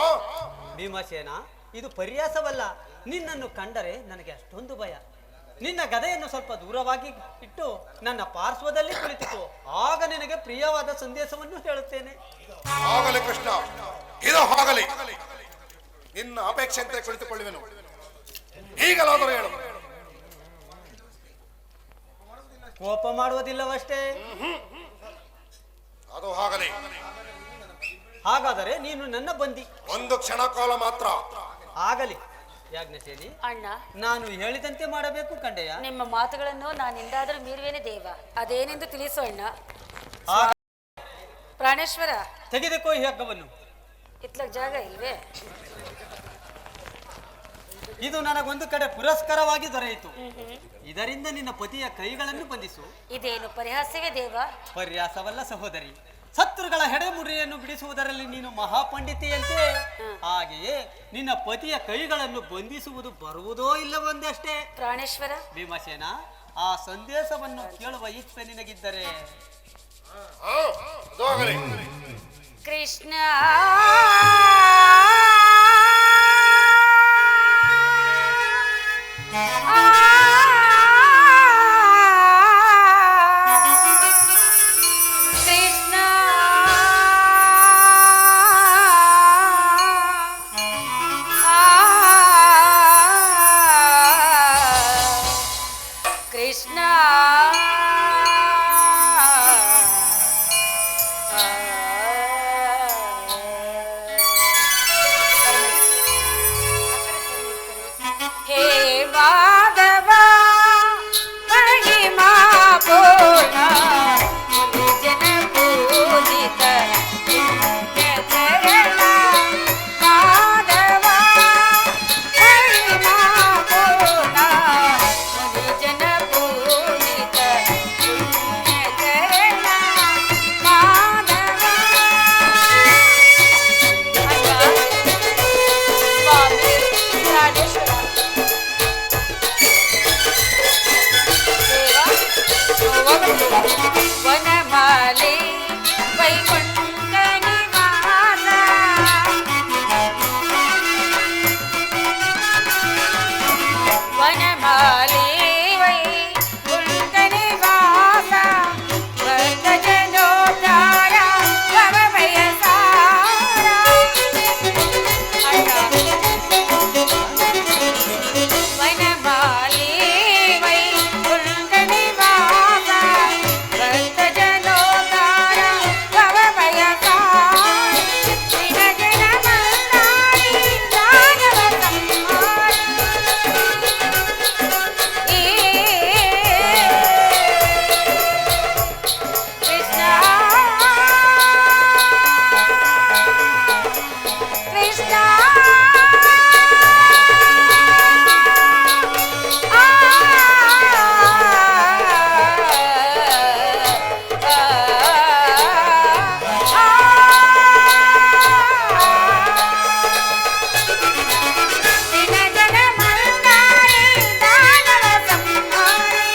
ಭೀಮಸೇನ, ಇದು ಪರ್ಯಾಸವಲ್ಲ. ನಿನ್ನನ್ನು ಕಂಡರೆ ನನಗೆ ಅಷ್ಟೊಂದು ಭಯ. ನಿನ್ನ ಗದೆಯನ್ನು ಸ್ವಲ್ಪ ದೂರವಾಗಿ ಇಟ್ಟು ನನ್ನ ಪಾರ್ಶ್ವದಲ್ಲಿ ಕುಳಿತುಕೋ. ಆಗ ನಿನಗೆ ಪ್ರಿಯವಾದ ಸಂದೇಶವನ್ನು ಹೇಳುತ್ತೇನೆ. ಆಗಲಿ ಕೃಷ್ಣ, ಇದು ಆಗಲಿ. ನಿನ್ನ ಅಪೇಕ್ಷೆಯಂತೆ ಕುಳಿತುಕೊಳ್ಳುವೆನು. ಈಗಲಾದರೂ ಹೇಳು. ಕೋಪ ಮಾಡುವುದಿಲ್ಲವಷ್ಟೇ? ಅದು ಆಗಲಿ. ಹಾಗಾದರೆ ನೀನು ನನ್ನ ಬಂದಿ. ಒಂದು ಕ್ಷಣ ಕಾಲ ಮಾತ್ರ. ಆಗಲಿ ಯಾಜ್ಞಸೇನಿ. ಅಣ್ಣ, ನಾನು ಹೇಳಿದಂತೆ ಮಾಡಬೇಕು ಕಂಡೆಯ. ನಿಮ್ಮ ಮಾತುಗಳನ್ನು ನಾನೆಂದಾದರೂ ಮೀರುವೇನೆ ದೇವ. ಅದೇನೆಂದು ತಿಳಿಸು ಅಣ್ಣ. ಪ್ರಾಣೇಶ್ವರ, ತೆಗೆದುಕೋ ಈ ಹಗ್ಗವನ್ನು. ಇತ್ಲಕ್ ಜಾಗ ಇಲ್ವೇ? ಇದು ನನಗೊಂದು ಕಡೆ ಪುರಸ್ಕಾರವಾಗಿ ದೊರೆಯಿತು. ಇದರಿಂದ ನಿನ್ನ ಪತಿಯ ಕೈಗಳನ್ನು ಬಂಧಿಸು. ಇದೇನು ಪರಿಹಾಸ್ಯವೇ ದೇವ? ಪರ್ಯಾಸವಲ್ಲ ಸಹೋದರಿ. ಶತ್ರುಗಳ ಹೆಡೆಮುರಿಯನ್ನು ಬಿಡಿಸುವುದರಲ್ಲಿ ನೀನು ಮಹಾಪಂಡಿತೆಯಂತೆ. ಹಾಗೆಯೇ ನಿನ್ನ ಪತಿಯ ಕೈಗಳನ್ನು ಬಂಧಿಸುವುದು ಬರುವುದೋ ಇಲ್ಲವೊಂದಷ್ಟೇ. ಪ್ರಾಣೇಶ್ವರ, ಭೀಮಸೇನ, ಆ ಸಂದೇಶವನ್ನು ಕೇಳುವ ಇಚ್ಛೆ ನಿನಗಿದ್ದರೆ ಅದು ಆಗಲಿ. ಕೃಷ್ಣ ವನಮಾಲೆ ವೈಕುಂಠ ನಿವಾಸ ವನಮಾಲೆ ವೈಕುಂಠ ನಿವಾಸ ಭಕ್ತ ಜನೋದ್ಧಾರ ಭವಭಯ ಸಾರ ವನಮಾಲೆ ವೈಕುಂಠ ನಿವಾಸ ಭಕ್ತ ಜನೋದ್ಧಾರ ಭವಭಯ ಸಾರ ಶ್ರೀನಗರ ಮಂದಾರಿ ದಾನವ ಸಂಹಾರ ಕೃಷ್ಣ ಕೃಷ್ಣ ದಿನಜನ ಮಂದಾರಿ ದಾನವ ಸಂಹಾರಿ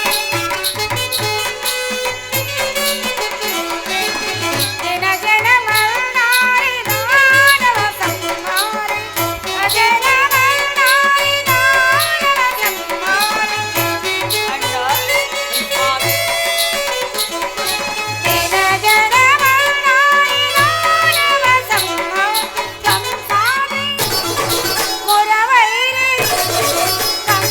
ದಿನಜನ ಮಂದಾರಿ ದಾನವ ಸಂಹಾರಿ ಅಜನ ಮಂದಾರಿ ದಾನವ ಸಂಹಾರಿ ದಿನಜನ ಮಂದಾರಿ ದಾನವ ಸಂಹಾರಿ ಮುರವೈರಿ ಸಂಸಾರಿ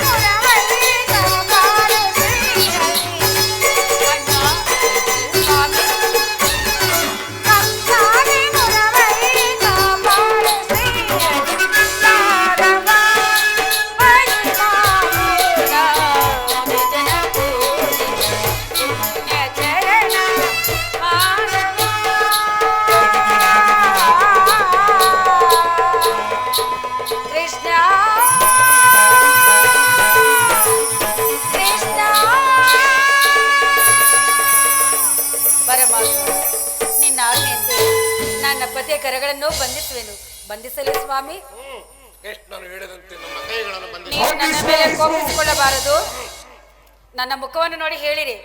ಮುರವೈರಿ ಕಾಪಾಡು ಶ್ರೀಹರಿ ಸಂಸಾರಿ ಮುರವೈರಿ ಕಾಪಾಡು ಶ್ರೀಹರಿ ಯಾದವ ಪರಿಮಾಮೂಲ ನಿಜನ ಪೂಜಿತ ಪುಣ್ಯ ಚರಣ ಕೃಷ್ಣ ಕೃಷ್ಣ ಪರಮಾತ್ಮ ನಿನ್ನ ಆಜ್ಞೆಯಂತೆ ನನ್ನ ಪತಿಯ ಕರಗಳನ್ನು ಬಂಧಿಸುವೆನು. ಬಂಧಿಸಲಿ ಸ್ವಾಮಿ. ಕೃಷ್ಣನು ಹೇಳಿದಂತೆ ನಮ್ಮ ಕೈಗಳನ್ನು ಬಂಧಿಸಿ ನೀವು ನನ್ನ ಮೇಲೆ ಕೋಪಿಸಿಕೊಳ್ಳಬಾರದು. ನನ್ನ ಮುಖವನ್ನು ನೋಡಿ ಹೇಳಿರಿ.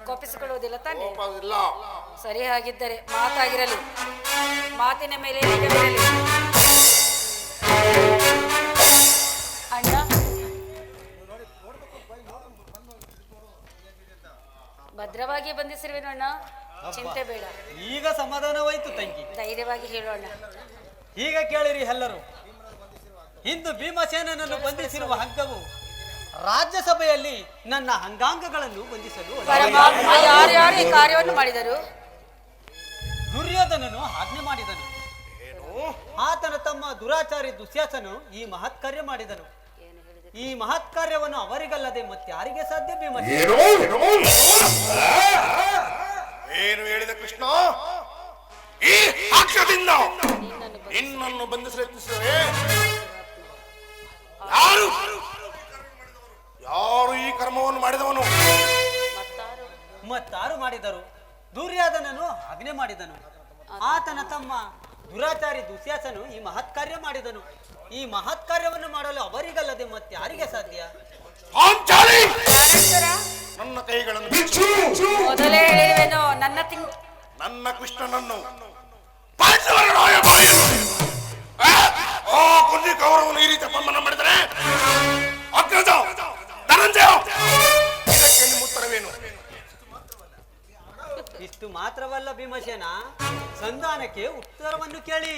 ಕೋಪಿಸಿಕೊಳ್ಳುವುದಿಲ್ಲ ತಾನೆ? ಕೋಪವಿಲ್ಲ. ಸರಿ, ಹಾಗಿದ್ದರೆ ಮಾತಾಗಿರಲಿ. ಮಾತಿನ ಮೇಲೆ ನಿಜವಿರಲಿ. ಅಣ್ಣ, ಭದ್ರವಾಗಿ ಬಂಧಿಸಿರುವೆನು ಅಣ್ಣ, ಚಿಂತೆ ಬೇಡ. ಈಗ ಸಮಾಧಾನವಾಯಿತು ತಂಗಿ. ಧೈರ್ಯವಾಗಿ ಹೇಳೋಣ. ಈಗ ಕೇಳಿರಿ ಎಲ್ಲರೂ. ಇಂದು ಭೀಮಸೇನನನ್ನು ಬಂಧಿಸಿರುವ ಹಗ್ಗವು ರಾಜ್ಯಸಭೆಯಲ್ಲಿ ನನ್ನ ಅಂಗಾಂಗಗಳನ್ನು ಬಂಧಿಸಲು ಪರಮಾತ್ಮ ಯಾರ್ಯಾರು ಈ ಕಾರ್ಯವನ್ನು ಮಾಡಿದರು? ದುರ್ಯೋಧನನು ಆಜ್ಞೆ ಮಾಡಿದನು. ಆತನ ತಮ್ಮ ದುರಾಚಾರಿ ದುಶ್ಯಾಸನು ಈ ಮಹತ್ ಕಾರ್ಯ ಮಾಡಿದನು. ಈ ಮಹತ್ ಕಾರ್ಯವನ್ನು ಅವರಿಗಲ್ಲದೆ ಮತ್ತಾರಿಗೆ ಸಾಧ್ಯ? ಭೀಮಸೇನ ಏನು ಹೇಳಿದ ಕೃಷ್ಣ? ಈ ಹಗ್ಗದಿಂದ ನಿನ್ನನ್ನು ಬಂಧಿಸಲು ಯತ್ನಿಸಿದರೆ ಯಾರು ಯಾರು ಈ ಕರ್ಮವನ್ನು ಮಾಡಿದವನು? ಮತ್ತಾರು ಮಾಡಿದರು? ದುರ್ಯೋಧನನು ಆಜ್ಞೆ ಮಾಡಿದನು. ಆತನ ತಮ್ಮ ದುರಾಚಾರಿ ದುಶ್ಯಾಸನು ಈ ಮಹತ್ ಕಾರ್ಯ ಮಾಡಿದನು. ಈ ಮಹತ್ ಕಾರ್ಯವನ್ನು ಮಾಡಲು ಅವರಿಗಲ್ಲದೆ ಮತ್ತಾರಿಗೆ ಸಾಧ್ಯ? ಪಾಂಚಾಲಿ, ಆನಂತರ ನನ್ನ ಕೈಗಳನ್ನು ಬಿಚ್ಚು. ಮೊದಲೇ ಹೇಳಿರುವೆನು ನನ್ನ ಕೃಷ್ಣನನ್ನು ಪಾಂಡವರ ರಾಯಭಾರಿಯನ್ನು ಆ ಕುಂದಿ ಕೌರವನು ಈ ರೀತಿ ಅಪಮಾನ ಮಾಡಿದರೆ ಅಗ್ರಜ ಧನಂಜಯ ಇದಕ್ಕೆ ನಿಮ್ಮ ಉತ್ತರವೇನು? ಇಷ್ಟು ಮಾತ್ರವಲ್ಲ ಭೀಮಸೇನ, ಸಂಧಾನಕ್ಕೆ ಉತ್ತರವನ್ನು ಕೇಳಿ.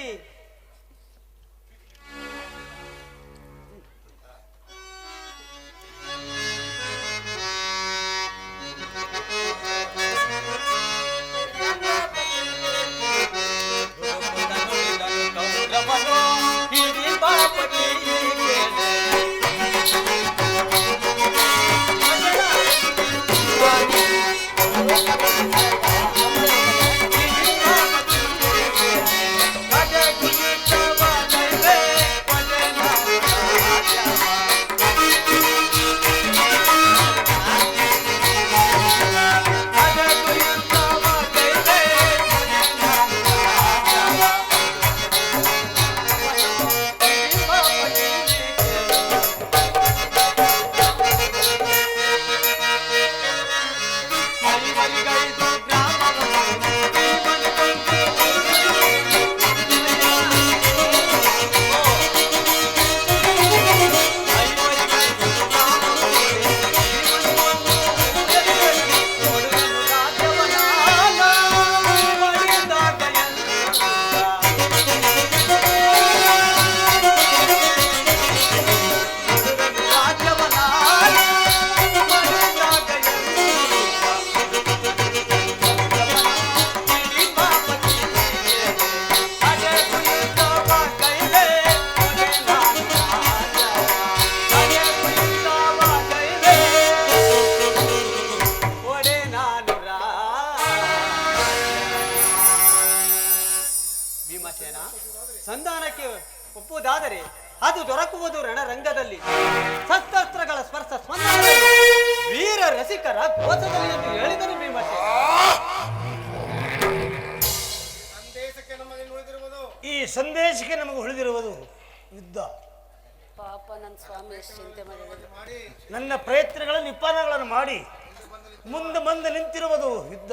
ಭೀಮಸೇನ, ಸಂಧಾನಕ್ಕೆ ಒಪ್ಪುವುದಾದರೆ ಅದು ದೊರಕುವುದು ರಣರಂಗದಲ್ಲಿ, ಶಸ್ತ್ರಾಸ್ತ್ರಗಳ ಸ್ಪರ್ಶ ಸ್ಪಂದನದಲ್ಲಿ, ವೀರ ರಸಿಕರ ಗೋಚದಲ್ಲಿ ಎಂದು ಹೇಳಿದರು ಭೀಮಸೇನ. ಈ ಸಂದೇಶಕ್ಕೆ ನಮಗೆ ಉಳಿದಿರುವುದು ಯುದ್ಧ. ಪಾಪ ನನ್ನ ಸ್ವಾಮಿ ಎಷ್ಟು ಚಿಂತೆ ಮಾಡಿದ್ರು. ನನ್ನ ಪ್ರಯತ್ನಗಳ ನಿಪಾನಗಳನ್ನು ಮಾಡಿ ಮುಂದೆ ನಿಂತಿರುವುದು ಯುದ್ಧ.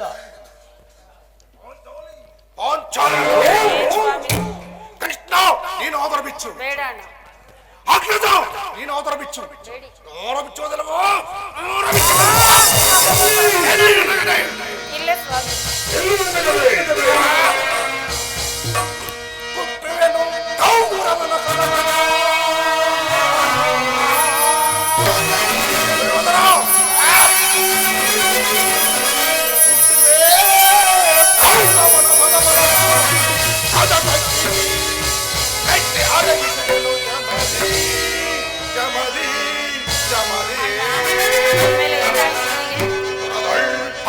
ಕೃಷ್ಣ ನೀನು ಹೋದರ ಬಿಚ್ಚು, ಬೇಡ ಅಣ್ಣ. ಅಗ್ರಜ ನೀನು ಹೋದರ ಬಿಚ್ಚು, ಬಿಚ್ಚೋದಲ್ಲವೋ ಇಲ್ಲ ಸ್ವಾಮಿ.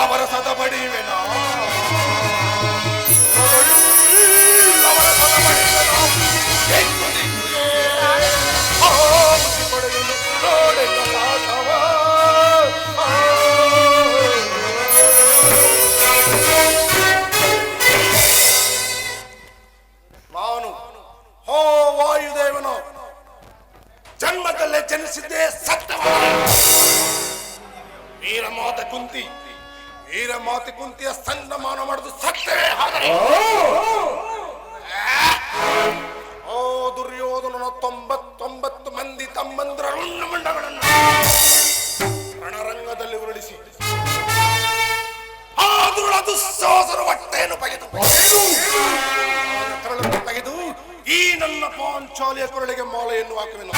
ಅವರ ಸದ ಬಡಿವೆನ ನಾನು ಹೋ ವಾಯುದೇವನು ಜನ್ಮದಲ್ಲೇ ಜನಿಸಿದ್ದೇ ಸತ್ಯವಾದ ವೀರಮಾತೆ ಕುಂತಿಯ ಸಂಗಮಾನ ಮಾಡುದು ಸತ್ಯವೇ. ಆದರೆ ಓ ದುರ್ಯೋಧನನ 99 ಮಂದಿ ತಮ್ಮಂದ್ರ ಮಂಡಗಳನ್ನು ರಣರಂಗದಲ್ಲಿ ಉರುಳಿಸಿ ಆ ದುಸ್ಸಾಹಸರ ಹೊಟ್ಟೆಯನ್ನು ತೆಗೆದು ಈ ನನ್ನ ಪಾಂಚಾಲಿಯ ಕೊರಳಿಗೆ ಮಾಲೆಯನ್ನು ಹಾಕುವೆನು.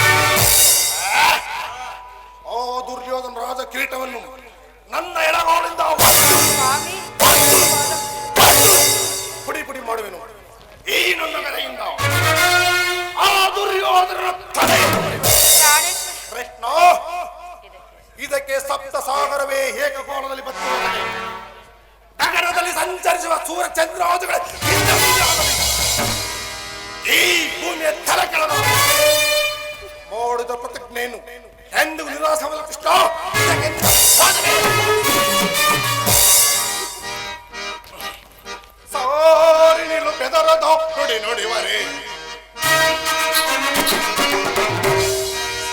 ಓ ದುರ್ಯೋಧನ ರಾಜ ಕಿರೀಟವನ್ನು ನನ್ನ ಎಡಗಾಲಿಂದ ಪುಡಿ ಮಾಡುವೆನು. ಈ ನನ್ನ ಕಡೆಯಿಂದ ಆ ದುರ್ಯೋಧನ ತಲೆ ಕೃಷ್ಣ. ಇದಕ್ಕೆ ಸಪ್ತ ಸಾಗರವೇ ಏಕಕೋನದಲ್ಲಿ ಬರುತ್ತದೆ. ನಗರದಲ್ಲಿ ಸಂಚರಿಸುವ ಸೂರ್ಯಚಂದ್ರಾದಿಗಳ ಈ ಭೂಮಿಯ ತಲೆಗಳನ್ನು ಮಾಡಿದ ಪ್ರತಿಜ್ಞೆಯನ್ನು ಎಂದು ನಿರಾಸವಲ್ಲ ಕೃಷ್ಣ. ಸಾರಿ ನೀನು ಬೆದರದ ನುಡಿವರೆ,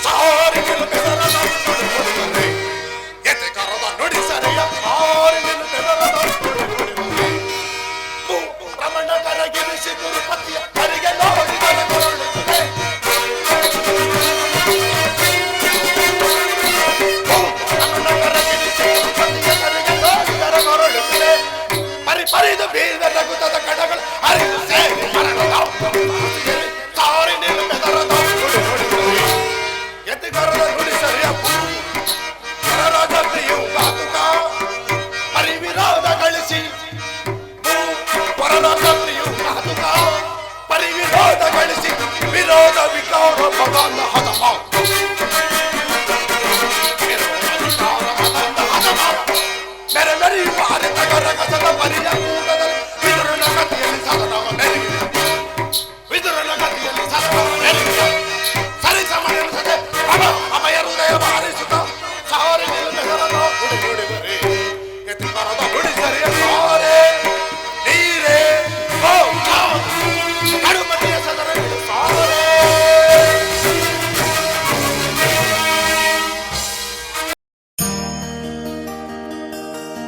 ಸಾರಿ ನೀನು ಬೆದರದ ನುಡಿವರೆ, ಎತೆ ಕರದ ನುಡಿ ಸರಿಯ ಸಾರಿ ನೀನು ಬೆದರದ ನುಡಿವರೆ, ಮದನ ಹದಮ ಮೇರೆ ಮೇರಿ ಬಾರಿ ತಗರ ಕಸದ ಪರಿಯ ಕೂಡದಲ್ಲಿ ಬಿದುರಿನ ಕತ್ತಿಯಲ್ಲಿ ಸದನವ ಮೆರೆಗಿದೆ